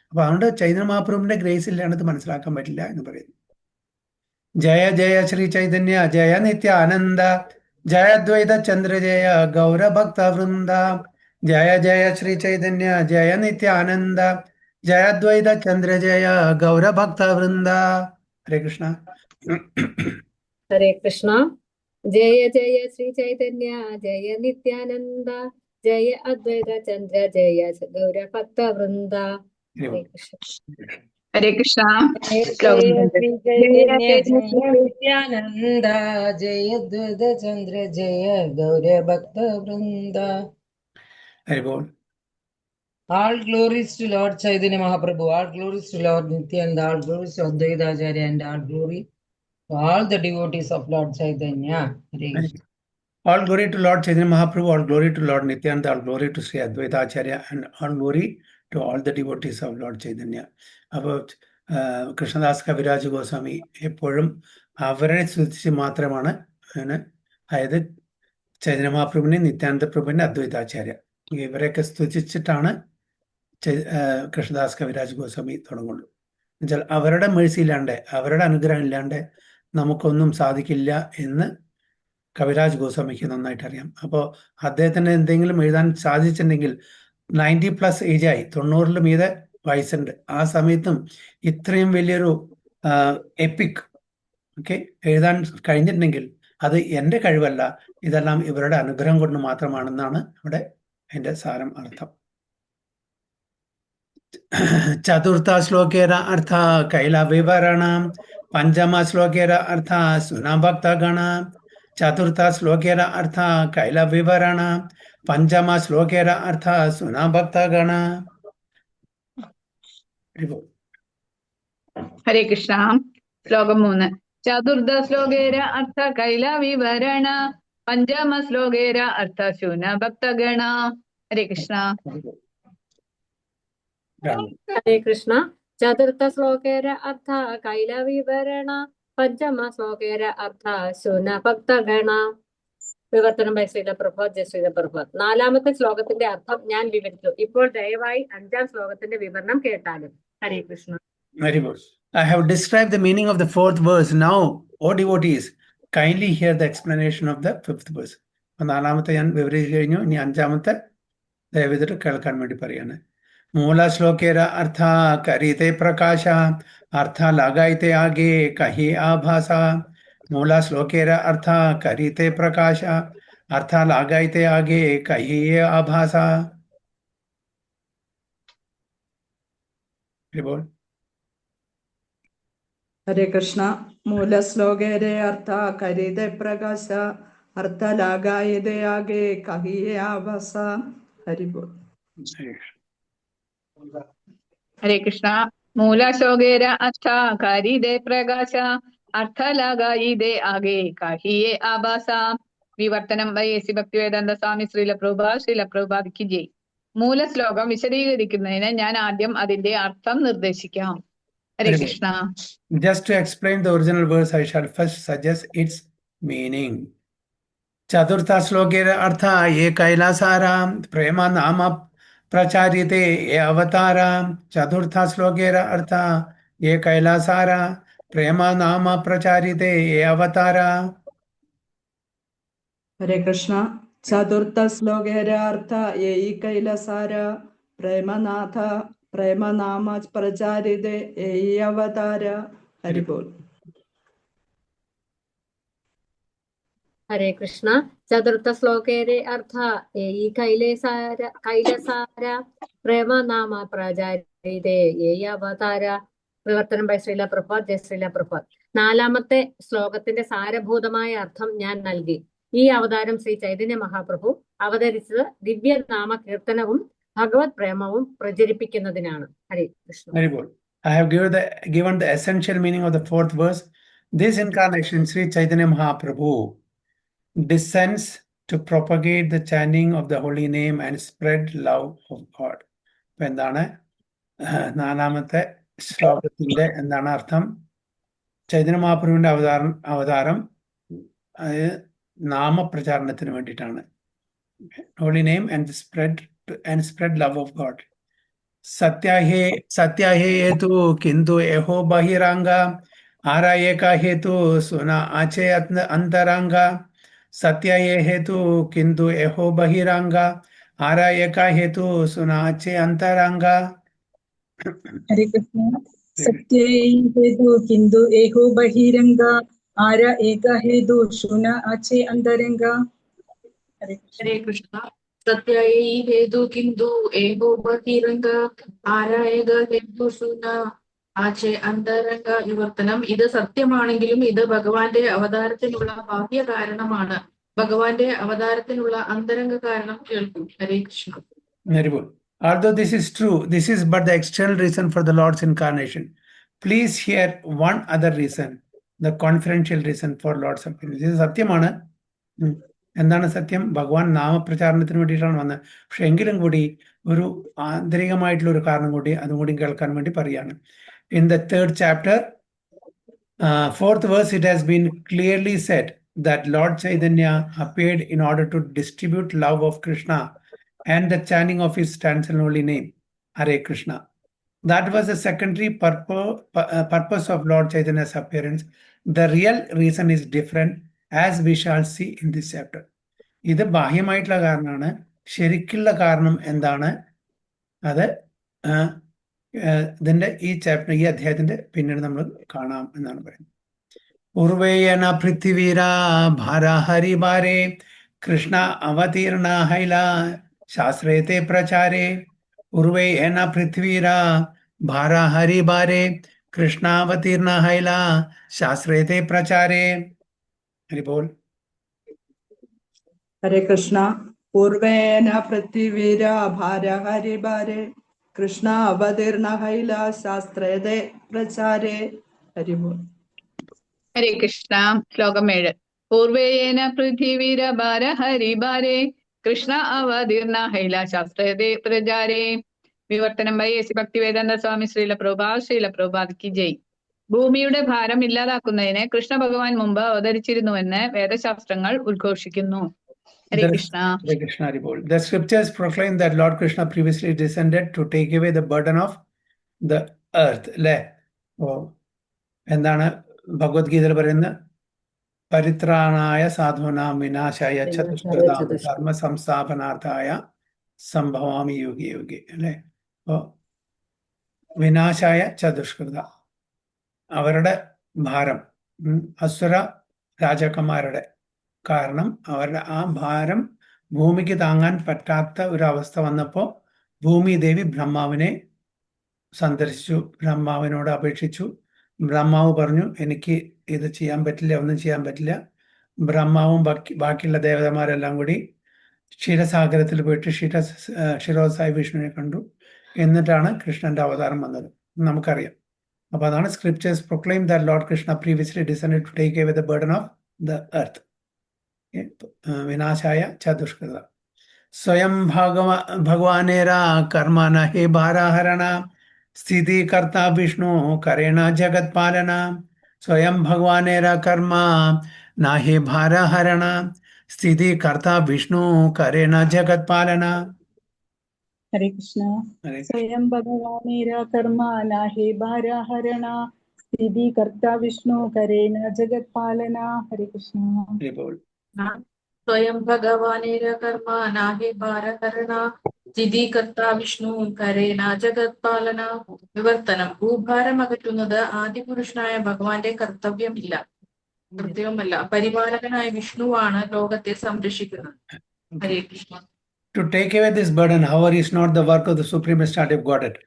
Speaker 1: അപ്പൊ അതുകൊണ്ട് ചൈതന്യ മഹാപ്രഭുവിന്റെ ഗ്രേസ് ഇല്ലാണ്ട് ഇത് മനസ്സിലാക്കാൻ പറ്റില്ല എന്ന് പറയുന്നു. ജയ ജയ ശ്രീ ചൈതന്യ ജയ നിത്യാനന്ദ ജയ ദ്വൈത ചന്ദ്ര ജയ ഗൗരഭക്ത വൃന്ദ. ജയ ജയ ശ്രീ ചൈതന്യ ജയ നിത്യാനന്ദ ജയ ദ്വൈത ചന്ദ്ര ജയ ഗൗരഭക്ത വൃന്ദ. ഹരേ കൃഷ്ണ.
Speaker 7: ഹരേ കൃഷ്ണ. ജയ ജയ ശ്രീ ചൈതന്യ ജയ നിത്യാനന്ദ ജയ അദ്വൈത ചന്ദ്ര ജയ ഗൗരഭക്ത വൃന്ദ. ഹരേ കൃഷ്ണ.
Speaker 2: ഹരേ കൃഷ്ണ.
Speaker 5: ജയ ജയ ശ്രീ ചൈതന്യ ജയ നിത്യാനന്ദ ജയ അദ്വൈത ചന്ദ്ര ജയ ഗൗരഭക്ത വൃന്ദ.
Speaker 1: ഹരി ബോൾ.
Speaker 5: All glories to Lord Chaitanya Mahaprabhu, all glories to Lord Nityananda, all glories to Advaita Acharya, and all glory to all the devotees of Lord Chaitanya. Hare Krishna.
Speaker 1: All glory to Lord Chaitanya Mahaprabhu, all glory to Lord Nityananda, all glory to Sri Advaita Acharya, and all glory to all the devotees of Lord Chaitanya. അപ്പോൾ കൃഷ്ണദാസ് കവിരാജ് ഗോസ്വാമി എപ്പോഴും അവരെ സ്തുതിച്ച് മാത്രമാണ് അതായത് ചൈതന്യ മഹാപ്രഭുവിനെ, നിത്യാനന്ദ പ്രഭുവിനെ, അദ്വൈതാചാര്യ ഇവരെയൊക്കെ സ്തുതിച്ചിട്ടാണ് കൃഷ്ണദാസ് കവിരാജ് ഗോസ്വാമി തുടങ്ങുള്ളൂ. എന്നുവെച്ചാൽ അവരുടെ മേഴ്സി ഇല്ലാണ്ട്, അവരുടെ അനുഗ്രഹം ഇല്ലാണ്ട് നമുക്കൊന്നും സാധിക്കില്ല എന്ന് കവിരാജ് ഗോസ്വാമിക്ക് നന്നായിട്ട് അറിയാം. അപ്പോൾ അദ്ദേഹത്തിന് എന്തെങ്കിലും എഴുതാൻ സാധിച്ചിട്ടുണ്ടെങ്കിൽ 90+ ഏജായി, 90 മീതെ വയസ്സുണ്ട്. ആ സമയത്തും ഇത്രയും വലിയൊരു എപ്പിക് എഴുതാൻ കഴിഞ്ഞിട്ടുണ്ടെങ്കിൽ അത് എൻ്റെ കഴിവല്ല, ഇതെല്ലാം ഇവരുടെ അനുഗ്രഹം കൊണ്ട് മാത്രമാണെന്നാണ് ഇവിടെ അതിൻ്റെ സാരം അർത്ഥം. ചതുർത്ഥ ശ്ലോകേര അർത്ഥ കൈല വിവരണ, പഞ്ചമ ശ്ലോകേര അർത്ഥ സുനഭക്തഗണ. ചതുർത്ഥ ശ്ലോകേര അർത്ഥ കൈല വിവരണ, പഞ്ചമ ശ്ലോകേര അർത്ഥ സുനഭക്തഗണ.
Speaker 2: ഹരേ കൃഷ്ണ. ശ്ലോകം 3. ചതുർത്ഥ ശ്ലോകേര അർത്ഥ കൈല വിവരണ, പഞ്ചമ ശ്ലോകേര അർത്ഥ ശൂന ഭക്തഗണ. ഹരേ കൃഷ്ണ.
Speaker 7: ഹരേ കൃഷ്ണ. ചതുർത്ഥ ശ്ലോകേര അർത്ഥ കൈല വിവരണ, പഞ്ചമ ശ്ലോകേര അർത്ഥ ശൂന ഭക്തഗണ. വിവർത്തനം ബൈ ശ്രീല പ്രഭോത്. ജയ ശ്രീല പ്രഭോത്. 4ാമത്തെ ശ്ലോകത്തിന്റെ അർത്ഥം ഞാൻ വിവരിച്ചു. ഇപ്പോൾ ദയവായി 5ാം ശ്ലോകത്തിന്റെ വിവരണം കേട്ടാലും. ഹരേ Krishna.
Speaker 1: I have described the meaning of the 4th verse. Now, O devotees, kindly hear the explanation of the 5th verse. 4ാമത്തെ ഞാൻ വിവരിച്ചു കഴിഞ്ഞു. ഇനി 5ാമത്തെ ദയവിട്ട് കേൾക്കാൻ വേണ്ടി പറയാണ്. മൂല ശ്ലോകേര അർത്ഥ കരീത്തെ പ്രകാശ, അർത്ഥ ലഗായിത്തെ ആകെ കഹി ആഭാസ. മൂല ശ്ലോകേര അർത്ഥ കരീത്തെ പ്രകാശ, അർത്ഥ ലഗായിത്തെ ആകെ കഹി ആഭാസ.
Speaker 2: ഹരേ കൃഷ്ണ. മൂലശ്ലോകേരെ അർത്ഥ കരീതെ പ്രകാശ, അർത്ഥ ലാഗായതേ ആകെ കഹിയേ ആഭാസ. ഹരിബോൾ. ഹരേ കൃഷ്ണ. മൂലശ്ലോകേര അർത്ഥ കരീതെ പ്രകാശ, അർത്ഥ ലാഗായിതേ ആകെ കഹിയേ ആഭാസ. വിവർത്തനം ബൈ എസി ഭക്തിവേദാന്ത സ്വാമി ശ്രീല പ്രഭുപാദിക്ക് ജയ്. മൂലശ്ലോകം വിശദീകരിക്കുന്നതിന് ഞാൻ ആദ്യം അതിന്റെ അർത്ഥം നിർദ്ദേശിക്കാം. ഹരേ Krishna.
Speaker 1: Just to explain the original verse, I shall first suggest its meaning. Chaturtha slokera artha ye kailasara prema nama pracharite ye avatara. Chaturtha slokera artha ye kailasara prema nama pracharite ye avatara.
Speaker 2: ഹരേ കൃഷ്ണ. ചതുർത്ഥ ശ്ലോകേര അർത്ഥ യേ കൈലസാര പ്രേമനാഥ പ്രേമനാമ പ്രചാരിതേ യേ അവതാര. ഹരിബോൾ.
Speaker 7: ഹരേ കൃഷ്ണ. ചതുർത്ഥ ശ്ലോകേരെ അർത്ഥ ഏയി കൈലസാര പ്രേമ നാമ പ്രചാരിതേ യേ അവതാര. വിവർത്തനം ബൈ ശ്രീല പ്രഭാത്. ജയ ശ്രീല പ്രഭാത്. നാലാമത്തെ ശ്ലോകത്തിന്റെ സാരഭൂതമായ അർത്ഥം ഞാൻ നൽകി. ഈ അവതാരം ശ്രീ ചൈതന്യ മഹാപ്രഭു അവതരിച്ചത് ദിവ്യനാമ കീർത്തനവും ഭഗവത് പ്രേമവും പ്രചരിപ്പിക്കുന്നതിനാണ്. ഹരേ Krishna.
Speaker 1: Very good. I have given the essential meaning of the fourth verse. This incarnation, Sri Chaitanya Mahaprabhu, descends to propagate the chanting of the holy name and spread love of God. അപ്പൊ എന്താണ് നാലാമത്തെ ശ്ലോകത്തിന്റെ എന്താണ് അർത്ഥം? ചൈതന്യ മഹാപ്രഭുവിന്റെ അവതാരം നാമപ്രചാരണത്തിന് വേണ്ടിയിട്ടാണ്. Holy name and spread love of god. सत्या हे हेतु किंतु एहो बहिरांगा आरा एका हेतु सुना आचे अंतरांगा. सत्या हे हेतु किंतु एहो बहिरांगा आरा एका हेतु सुना आचे अंतरांगा.
Speaker 6: हरे कृष्ण. सत्य हेतु किंतु एहो बहिरंगा आरा एका हेतु सुना आचे अंतरंगा.
Speaker 3: हरे कृष्ण. सत्याये हेतु किंतु एहो बहिरंग ആരായക ഹേതു സുന ആചെ അന്തരംഗ. വിവർത്തനം: ഇത് സത്യമാണെങ്കിലും ഇത് ഭഗവാന്റെ അവതാരത്തിനുള്ള ബാഹ്യ കാരണമാണ്. ഭഗവാന്റെ അവതാരത്തിനുള്ള അന്തരംഗ കാരണം കേൾക്കും. ഹരേ Krishna.
Speaker 1: Very good. Although this is true, this is but the external reason for the Lord's incarnation. Please hear one other reason, the conferential reason for Lord's appearance. ഇത് സത്യമാണ്. എന്താണ് സത്യം? ഭഗവാൻ നാമപ്രചാരണത്തിന് വേണ്ടിയിട്ടാണ് വന്നത്. പക്ഷെ എങ്കിലും കൂടി ഒരു ആന്തരികമായിട്ടുള്ള ഒരു കാരണം കൂടി അതും കൂടി കേൾക്കാൻ വേണ്ടി പറയാണ്. In the third chapter, fourth verse, it has been clearly said that Lord Chaitanya appeared in order to distribute love of Krishna and the chanting of his transcendental name, Hare Krishna. That was the secondary purpose of Lord Chaitanya's appearance. The real reason is different, as we shall see in this chapter. ഇത് ബാഹ്യമായിട്ടുള്ള കാരണമാണ്. ശരിക്കുള്ള കാരണം എന്താണ്? അത് ഇതിന്റെ ഈ അധ്യായത്തിന്റെ പിന്നീട് നമ്മൾ കാണാം എന്നാണ് പറയുന്നത്. പൂർവേയന പൃഥ്വീര ഭാര ഹരിബാരേ കൃഷ്ണ അവതീർണ ഹൈല ശാസ്ത്രേത്തെ പ്രചാരേ. പൂർവേയന പൃഥ്വീര ഭാര ഹരിബാരേ കൃഷ്ണാവതീർണ ഹൈല ശാസ്ത്രേത്തെ പ്രചാരേ. ഹരിബോൾ.
Speaker 8: हरे कृष्णा. पूर्वेन पृथ्वीर भार हरिबारे कृष्ण अवतीर्ण हैल शास्त्रे प्रचारे. हरिबोल.
Speaker 2: ഹരേ കൃഷ്ണ. ശ്ലോകം 7. പൂർവേന പൃഥ്വീര ഭാര ഹരിഭാരേ കൃഷ്ണ അവതീർണ ഹൈല ശാസ്ത്രേ പ്രചാരേ. വിവർത്തനം ബൈ എസ് ഭക്തിവേദാന്ത സ്വാമി ശ്രീല പ്രഭുപാദ് കി ജയ്. ഭൂമിയുടെ ഭാരം ഇല്ലാതാക്കുന്നതിന് കൃഷ്ണ ഭഗവാൻ മുമ്പ് അവതരിച്ചിരുന്നുവെന്ന് വേദശാസ്ത്രങ്ങൾ ഉദ്ഘോഷിക്കുന്നു. Hare Krishna.
Speaker 1: Hare Krishna, Haribol. The scriptures proclaim that Lord Krishna previously descended to take away the burden of the earth. എന്താണ് ഭഗവത്ഗീതയിൽ പറയുന്നത്? പരിത്രാണായ സാധൂനാം വിനാശായ ചതുഷ്കൃതാം ധർമ്മ സംസ്ഥാപനാർത്ഥായ സംഭവാമി യുഗേ യുഗേ. അല്ലെ? വിനാശായ ചതുഷ്കൃത, അവരുടെ ഭാരം, അസുര രാജാക്കന്മാരുടെ കാരണം അവരുടെ ആ ഭാരം ഭൂമിക്ക് താങ്ങാൻ പറ്റാത്ത ഒരു അവസ്ഥ വന്നപ്പോൾ ഭൂമി ദേവി ബ്രഹ്മാവിനെ സന്ദർശിച്ചു, ബ്രഹ്മാവിനോട് അപേക്ഷിച്ചു. ബ്രഹ്മാവ് പറഞ്ഞു, എനിക്ക് ഇത് ചെയ്യാൻ പറ്റില്ല, ഒന്നും ചെയ്യാൻ പറ്റില്ല. ബ്രഹ്മാവും ബാക്കിയുള്ള ദേവതമാരെല്ലാം കൂടി ക്ഷീരസാഗരത്തിൽ പോയിട്ട് ക്ഷീരോത്സായി വിഷ്ണുവിനെ കണ്ടു. എന്നിട്ടാണ് കൃഷ്ണന്റെ അവതാരം വന്നത്, നമുക്കറിയാം. അപ്പൊ അതാണ് scriptures proclaim that Lord Krishna previously descended to take away the burden of the earth. विनाशाय चतुष्कृत. स्वयं भगवानेरा कर्म न हे भाराहरण स्थिति कर्ता विष्णु करेण जगत पालना. स्वयं भगवानेरा कर्म न हे भाराहरण स्थिति कर्ता विष्णु करेण जगत पालना.
Speaker 6: हरे कृष्ण. स्वयं भगवानेरा कर्म न हे भाराहरण स्थिति कर्ता विष्णु करेण जगत पालना. हरे कृष्ण.
Speaker 3: സ്വയം ഭഗവാനേര കർമ്മ നാഹി ഭാരഹരണ സ്ഥിതി കർത്ത വിഷ്ണു കരേണ ജഗത് പാലന. വിവർത്തനം: ഭൂഭാരം അകറ്റുന്നത് ആദിപുരുഷനായ ഭഗവാന്റെ കർത്തവ്യമല്ല. പരിപാലകനായ വിഷ്ണുവാണ് ലോകത്തെ സംരക്ഷിക്കുന്നത്. ഹരേ Krishna.
Speaker 1: To take away this burden, however, is not the work of the supreme authority of Godhead.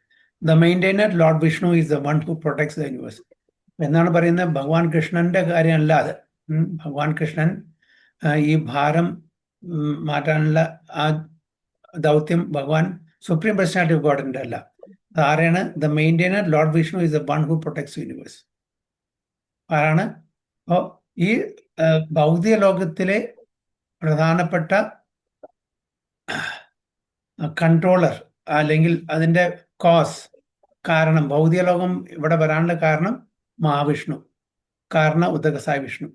Speaker 1: The maintainer, Lord Vishnu, is the one who protects the universe. എന്നാണ് പറയുന്നത് ഭഗവാൻ കൃഷ്ണന്റെ കാര്യമല്ല അത്. ഭഗവാൻ കൃഷ്ണൻ ഈ ഭാരം മാറ്റാനുള്ള ആ ദൗത്യം ഭഗവാൻ സുപ്രീം പേഴ്സണാലിറ്റി ഓഫ് ഗോഡിന്റെ അല്ല. ആരാണ് the maintainer? Lord Vishnu is the one who protects universe. ആരാണ്? അപ്പോൾ ഈ ഭൗതിക ലോകത്തിലെ പ്രധാനപ്പെട്ട കൺട്രോളർ അല്ലെങ്കിൽ അതിൻ്റെ കാരണം, ഭൗതിക ലോകം ഇവിടെ വരാനുള്ള കാരണം മഹാവിഷ്ണു, ഉദകസായ വിഷ്ണു.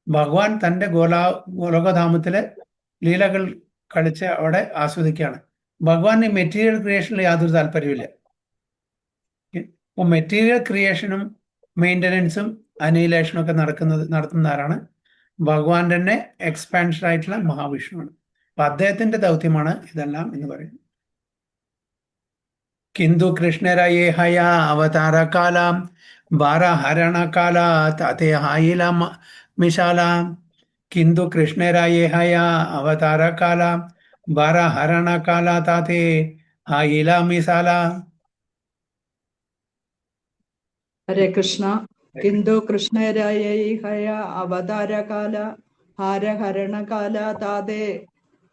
Speaker 1: ഭഗവാൻ തൻ്റെ ഗോലോകധാമത്തിലെ ലീലകൾ കളിച്ച് അവിടെ ആസ്വദിക്കുകയാണ്. ഭഗവാൻ ഈ മെറ്റീരിയൽ ക്രിയേഷനിൽ യാതൊരു താല്പര്യമില്ല. അപ്പോൾ മെറ്റീരിയൽ ക്രിയേഷനും മെയിൻ്റനൻസും അനീലേഷനും ഒക്കെ നടത്തുന്ന ആരാണ്? ഭഗവാൻ തന്നെ എക്സ്പാൻഷൻ ആയിട്ടുള്ള മഹാവിഷ്ണുവാണ്. അപ്പൊ അദ്ദേഹത്തിന്റെ ദൗത്യമാണ് ഇതെല്ലാം എന്ന് പറയുന്നത്. കിന്തു കൃഷ്ണരായേ ഹയ അവതാര കാലാം ബാരഹരണ കാല താതേ ഹായില മിശാല. കിന്തു കൃഷ്ണരായേ ഹയ അവതാര കാല ബാരഹരണ കാല താതേ ഹായില മിശാല.
Speaker 8: ഹരേ കൃഷ്ണ. കിന്തു കൃഷ്ണരായൈ ഹയ അവതാരകാല ഹാരഹരണകാല താതേ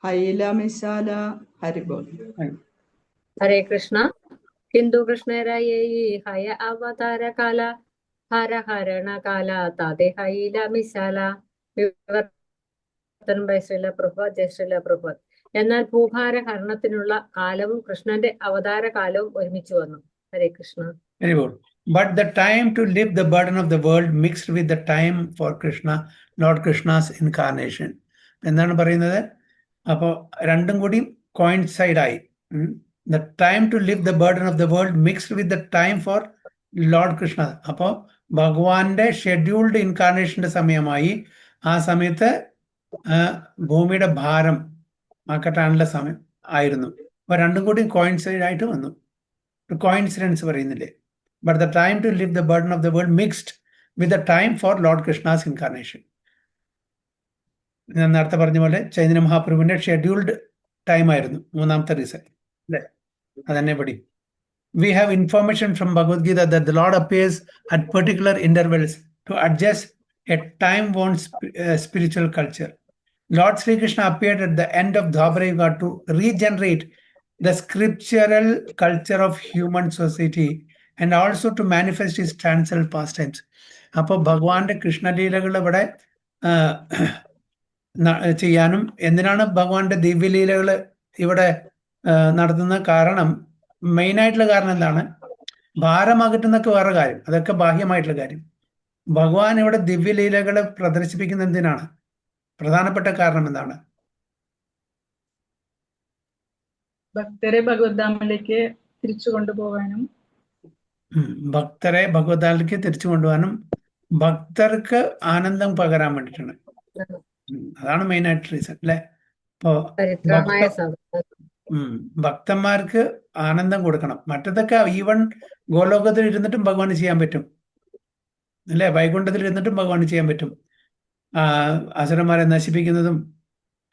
Speaker 8: ഹൈലമിശാല. ഹരിബോൾ.
Speaker 7: ഹരേ കൃഷ്ണ. ഹിന്ദു കൃഷ്ണരായേ ഹയ അവതാര കാല ഹരഹരണ കാല താതേ ഹൈല മിശാല. വിവർത്തനം ബൈ ശ്രീല പ്രഭുപാദ്. ജയ ശ്രീല പ്രഭുപാദ്. എന്നാൽ ഭൂഭാര ഹരണത്തിനുള്ള കാലവും കൃഷ്ണന്റെ അവതാര കാലവും ഒരുമിച്ച് വന്നു. ഹരേ Krishna.
Speaker 1: Very good. But the time to lift the burden of the world mixed with the time for Krishna, Lord Krishna's incarnation. എന്താണ് പറയുന്നത്? അപ്പോൾ രണ്ടും കൂടി കോയിൻസൈഡ് ആയി. The time to lift the burden of the world mixed with the time for Lord Krishna. അപ്പോൾ ഭഗവാന്റെ ഷെഡ്യൂൾഡ് ഇൻകാർണേഷന്റെ സമയമായി. ആ സമയത്ത് ഭൂമിയുടെ ഭാരം മാക്കട്ടാനുള്ള സമയം ആയിരുന്നു. അപ്പോൾ രണ്ടും കൂടി കോയിൻസൈഡ് ആയിട്ട് വന്നു. കോയിൻസിഡൻസ് പറയുന്നില്ലേ? But the time to lift the burden of the world mixed with the time for Lord Krishna's incarnation. ഞാൻ നേരത്തെ പറഞ്ഞ പോലെ ചൈതന്യ മഹാപ്രഭുവിന്റെ ഷെഡ്യൂൾഡ് ടൈം ആയിരുന്നു മൂന്നാമത്തെ റീസൺ അല്ലേ? അതന്നെ പടി. We have information from Bhagavad Gita that the Lord appears at particular intervals to adjust a time-worn spiritual culture. Lord Sri Krishna appeared at the end of Dwapara Yuga to regenerate the scriptural culture of human society and also to manifest his transcendental pastimes. അപ്പോൾ ഭഗവാന്റെ കൃഷ്ണലീലകൾ ഇവിടെ ചെയ്യാനും എന്തിനാണ് ഭഗവാന്റെ ദിവ്യലീലകൾ ഇവിടെ നടത്തുന്ന കാരണം, മെയിനായിട്ടുള്ള കാരണം എന്താണ്? ഭാരമകറ്റുന്നൊക്കെ വേറെ കാര്യം, അതൊക്കെ ബാഹ്യമായിട്ടുള്ള കാര്യം. ഭഗവാൻ ഇവിടെ ദിവ്യലീലകൾ പ്രദർശിപ്പിക്കുന്ന എന്തിനാണ്? പ്രധാനപ്പെട്ട കാരണം എന്താണ്?
Speaker 6: ഭക്തരെ ഭഗവദ്ധാമിലേക്ക് തിരിച്ചു കൊണ്ടുപോകാനും
Speaker 1: തിരിച്ചു കൊണ്ടുപോകാനും ഭക്തർക്ക് ആനന്ദം പകരാൻ വേണ്ടിയിട്ടാണ്. അതാണ് മെയിൻ ആയിട്ട് റീസൺ അല്ലെ? ഇപ്പോ ഭക്തന്മാർക്ക് ആനന്ദം കൊടുക്കണം. മറ്റതൊക്കെ ഈവൻ ഗോലോകത്തിൽ ഇരുന്നിട്ടും ഭഗവാന് ചെയ്യാൻ പറ്റും അല്ലെ? വൈകുണ്ഠത്തിൽ ഇരുന്നിട്ടും ഭഗവാന് ചെയ്യാൻ പറ്റും. അസുരന്മാരെ നശിപ്പിക്കുന്നതും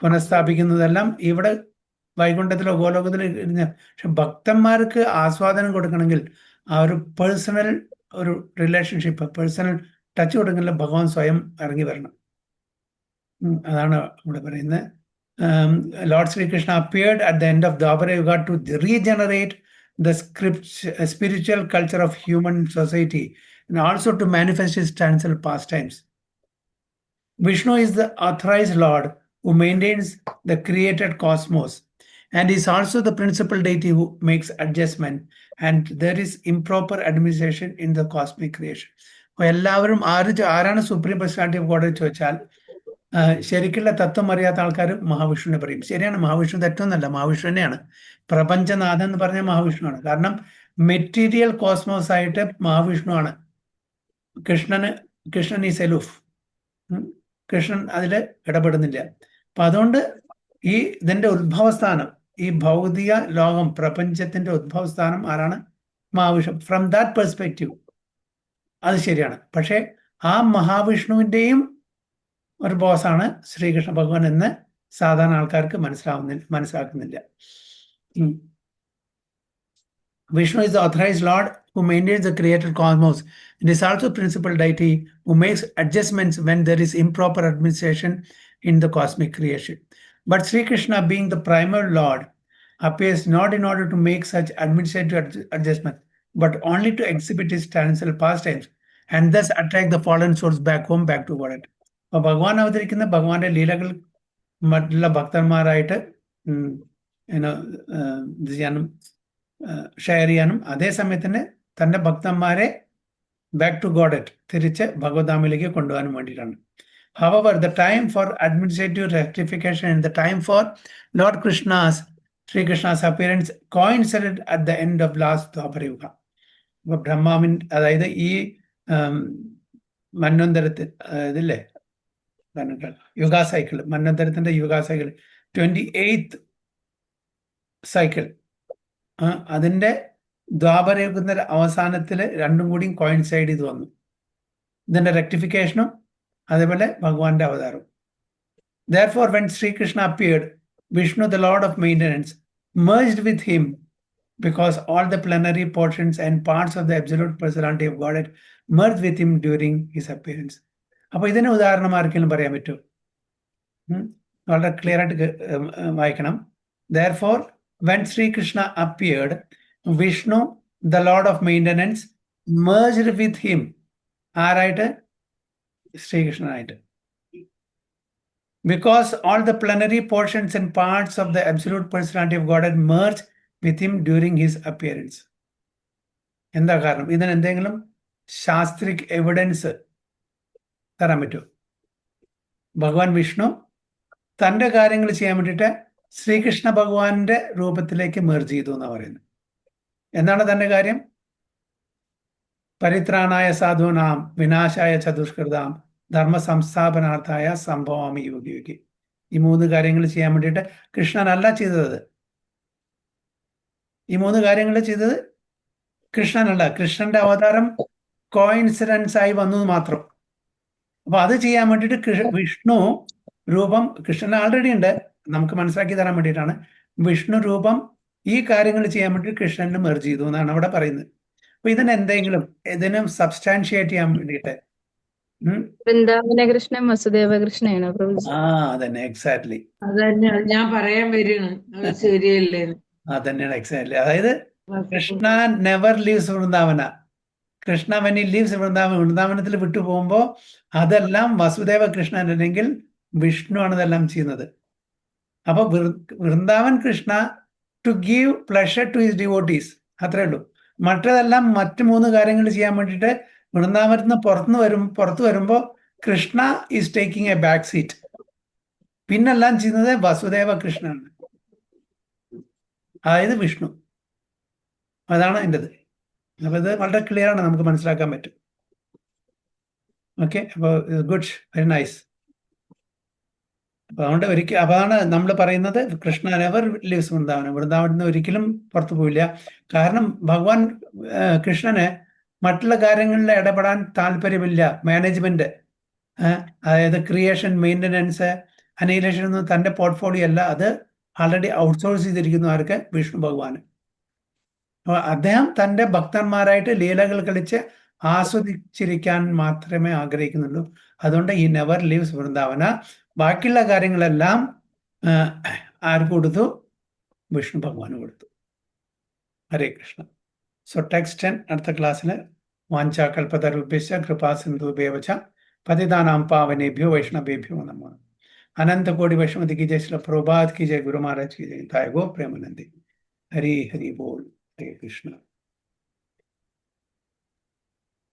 Speaker 1: പുനഃസ്ഥാപിക്കുന്നതെല്ലാം ഇവിടെ വൈകുണ്ഠത്തിലോ ഗോലോകത്തിലോ ഇരുന്ന്. പക്ഷെ ഭക്തന്മാർക്ക് ആസ്വാദനം കൊടുക്കണമെങ്കിൽ ആ ഒരു പേഴ്സണൽ ഒരു റിലേഷൻഷിപ്പ്, പേഴ്സണൽ ടച്ച് കൊടുക്കണമെങ്കിൽ ഭഗവാൻ സ്വയം ഇറങ്ങി വരണം. അതാണ് ഇവിടെ പറയുന്നത്. Lord Sri Krishna appeared at the end of Dwapara Yuga to regenerate the spiritual culture of human society and also to manifest his transcendental pastimes. Vishnu is the authorized Lord who maintains the created cosmos and is also the principal deity who makes adjustment, and there is improper administration in the cosmic creation. എല്ലാവരും ആരാണ് സുപ്രീം പേഴ്സണാലിറ്റി ഓഫ് ഗോഡ് ചോദിച്ചാൽ ശരിക്കുള്ള തത്വം അറിയാത്ത ആൾക്കാർ മഹാവിഷ്ണുവിനെ പറയും. ശരിയാണ്, മഹാവിഷ്ണു തെറ്റൊന്നല്ല, മഹാവിഷ്ണു തന്നെയാണ്. പ്രപഞ്ചനാഥൻ എന്ന് പറഞ്ഞ മഹാവിഷ്ണുവാണ്. കാരണം മെറ്റീരിയൽ കോസ്മോസ് ആയിട്ട് മഹാവിഷ്ണുവാണ്. കൃഷ്ണൻ ഈ സെലൂഫ്, കൃഷ്ണൻ അതിൽ ഇടപെടുന്നില്ല. അപ്പൊ അതുകൊണ്ട് ഇതിന്റെ ഉത്ഭവസ്ഥാനം, ഈ ഭൗതിക ലോകം, പ്രപഞ്ചത്തിന്റെ ഉദ്ഭവസ്ഥാനം ആരാണ്? മഹാവിഷ്ണു. ഫ്രം ദാറ്റ് പെർസ്പെക്റ്റീവ് അത് ശരിയാണ്. പക്ഷെ ആ മഹാവിഷ്ണുവിൻ്റെയും ഒരു ബോസാണ് ശ്രീകൃഷ്ണ ഭഗവാൻ എന്ന് സാധാരണ ആൾക്കാർക്ക് മനസ്സിലാക്കുന്നില്ല. Vishnu is the authorized Lord who maintains the created cosmos. It is also principal deity who makes adjustments when there is improper administration in the cosmic creation. But Sri Krishna, being the primal Lord, appears not in order to make such administrative adjustments, but only to exhibit his transcendental pastimes and thus attract the fallen souls back home, back to Godhead. അപ്പോൾ ഭഗവാൻ അവതരിക്കുന്ന ഭഗവാന്റെ ലീലകൾ മറ്റുള്ള ഭക്തന്മാരായിട്ട് ഇത് ചെയ്യാനും ഷെയർ ചെയ്യാനും അതേസമയത്തിന് തൻ്റെ ഭക്തന്മാരെ ബാക്ക് ടു ഗോഡറ്റ് തിരിച്ച് ഭഗവദ്ധാമിലേക്ക് കൊണ്ടുപോകാനും വേണ്ടിയിട്ടാണ്. However, the time for administrative rectification and the time for Lord Sri Krishna's appearance coincided at the end of last Dwapara Yuga. അപ്പോൾ ബ്രഹ്മാവിൻ, അതായത് ഈ മന്വന്തരത്തിൽ ഇതില്ലേ യുഗാ സൈക്കിൾ, മന്വന്തരത്തിന്റെ യുഗാ സൈക്കിൾ 28th സൈക്കിൾ, അതിന്റെ ദ്വാപരയുഗത്തിന്റെ അവസാനത്തിൽ രണ്ടും കൂടി കോയിൻസൈഡ് ചെയ്ത് വന്നു. ഇതിന്റെ റെക്ടിഫിക്കേഷനും അതേപോലെ ഭഗവാന്റെ അവതാരവും. Therefore, when Sri Krishna appeared, Vishnu, the Lord of Maintenance, merged with him because all the plenary portions and parts of the absolute personality of Godhead merged with him during his appearance. അപ്പോൾ ഇതിന് ഉദാഹരണം ആർക്കെങ്കിലും പറയാൻ പറ്റുമോ? വളരെ ക്ലിയർ ആയിട്ട് വായിക്കണം. Therefore, when Sri Krishna appeared, Vishnu, the Lord of Maintenance, merged with him. ആരായിട്ട്? ശ്രീകൃഷ്ണനായിട്ട്. Because all the plenary portions and parts of the absolute personality of Godhead merged with him during his appearance. എന്താ കാരണം? ഇതിന് എന്തെങ്കിലും ശാസ്ത്രിക് എവിഡൻസ് തരാൻ പറ്റുമോ? ഭഗവാൻ വിഷ്ണു തൻ്റെ കാര്യങ്ങൾ ചെയ്യാൻ വേണ്ടിയിട്ട് ശ്രീകൃഷ്ണ ഭഗവാന്റെ രൂപത്തിലേക്ക് മെർജ് ചെയ്തു എന്നാണ് പറയുന്നത്. എന്താണ് തൻ്റെ കാര്യം? പരിത്രാണായ സാധൂനാം വിനാശായ ചതുഷ്കൃതാം ധർമ്മ സംസ്ഥാപനാർത്ഥായ സംഭവാമി യുഗി യുഗി. ഈ 3 കാര്യങ്ങൾ ചെയ്യാൻ വേണ്ടിയിട്ട് കൃഷ്ണനല്ല ചെയ്തത്. ഈ 3 കാര്യങ്ങൾ ചെയ്തത് കൃഷ്ണനല്ല. കൃഷ്ണന്റെ അവതാരം കോയിൻസിഡൻസ് ആയി വന്നത് മാത്രം. അപ്പൊ അത് ചെയ്യാൻ വേണ്ടിയിട്ട് വിഷ്ണു രൂപം കൃഷ്ണൻ ആൾറെഡി ഉണ്ട്, നമുക്ക് മനസ്സിലാക്കി തരാൻ വേണ്ടിയിട്ടാണ്. വിഷ്ണു രൂപം ഈ കാര്യങ്ങൾ ചെയ്യാൻ വേണ്ടി കൃഷ്ണനെ മെർജ് ചെയ്തു എന്നാണ് അവിടെ പറയുന്നത്. അപ്പൊ ഇതിനെന്തെങ്കിലും സബ്സ്റ്റാൻഷിയേറ്റ് ചെയ്യാൻ വേണ്ടിയിട്ട്
Speaker 9: വൃന്ദാവന കൃഷ്ണൻ വസുദേവ കൃഷ്ണയാണ്.
Speaker 1: അതന്നെ എക്സാക്ട്ലി,
Speaker 5: ഞാൻ പറയാൻ വരുന്നു. ശരിയല്ലേ?
Speaker 1: അതന്നെയാണ് എക്സാക്ട്ലി. അതായത് Krishna never leaves Vrindavana. Krishna when he leaves വൃന്ദാവനത്തിൽ വിട്ടു പോകുമ്പോൾ അതെല്ലാം വസുദേവ കൃഷ്ണൻ അല്ലെങ്കിൽ വിഷ്ണു ആണ് ഇതെല്ലാം ചെയ്യുന്നത്. അപ്പൊ Vrindavan Krishna to give pleasure to his devotees, അത്രേ ഉള്ളൂ. മറ്റതെല്ലാം മറ്റു 3 കാര്യങ്ങൾ ചെയ്യാൻ വേണ്ടിയിട്ട് വൃന്ദാവനത്തിൽ നിന്ന് പുറത്തു വരുമ്പോൾ Krishna is taking a back seat. പിന്നെല്ലാം ചെയ്യുന്നത് വസുദേവ കൃഷ്ണനാണ്, അതായത് വിഷ്ണു. അതാണ് എൻ്റെത്. അപ്പൊ ഇത് വളരെ ക്ലിയർ ആണ്, നമുക്ക് മനസ്സിലാക്കാൻ പറ്റും. ഓക്കെ, അപ്പോൾ ഗുഡ്, വെരി നൈസ്. അപ്പൊ അതുകൊണ്ട് അതാണ് നമ്മൾ പറയുന്നത് കൃഷ്ണ നെവർ ലീവ്സ് വൃന്ദാവനം. വൃന്ദാവനത്തിൽ നിന്ന് ഒരിക്കലും പുറത്തു പോയില്ല. കാരണം ഭഗവാൻ കൃഷ്ണന് മറ്റുള്ള കാര്യങ്ങളിൽ ഇടപെടാൻ താല്പര്യമില്ല. മാനേജ്മെന്റ്, അതായത് ക്രിയേഷൻ, മെയിൻ്റനൻസ്, അനൈലേഷൻ ഒന്നും തൻ്റെ പോർട്ട്ഫോളിയോ അല്ല. അത് ആൾറെഡി ഔട്ട്സോഴ്സ് ചെയ്തിരിക്കുന്നു. ആർക്ക്? വിഷ്ണു ഭഗവാന്. അപ്പോൾ അദ്ദേഹം തൻ്റെ ഭക്തന്മാരായിട്ട് ലീലകൾ കളിച്ച് ആസ്വദിച്ചിരിക്കാൻ മാത്രമേ ആഗ്രഹിക്കുന്നുള്ളൂ. അതുകൊണ്ട് ഈ നെവർ ലീവ്സ് വൃന്ദാവന. ബാക്കിയുള്ള കാര്യങ്ങളെല്ലാം ആർക്ക് കൊടുത്തു? വിഷ്ണു ഭഗവാന് കൊടുത്തു. ഹരേ കൃഷ്ണ. സോ ടെക്സ്റ്റ് 10 അടുത്ത ക്ലാസ്സിൽ വാഞ്ചാകൽപതരുഭ്യശ്ച കൃപാസിന്ധുഭ്യവ ച പതിതാനാം പാവനേഭ്യോ വൈഷ്ണവേഭ്യോ നമോ. अनंत कोटि वैष्णवती की जय, श्री प्रभुपाद की जय, गुरु महाराज की जय, ताय गो प्रेमानंदी. हरि हरि बोल. हरे कृष्ण.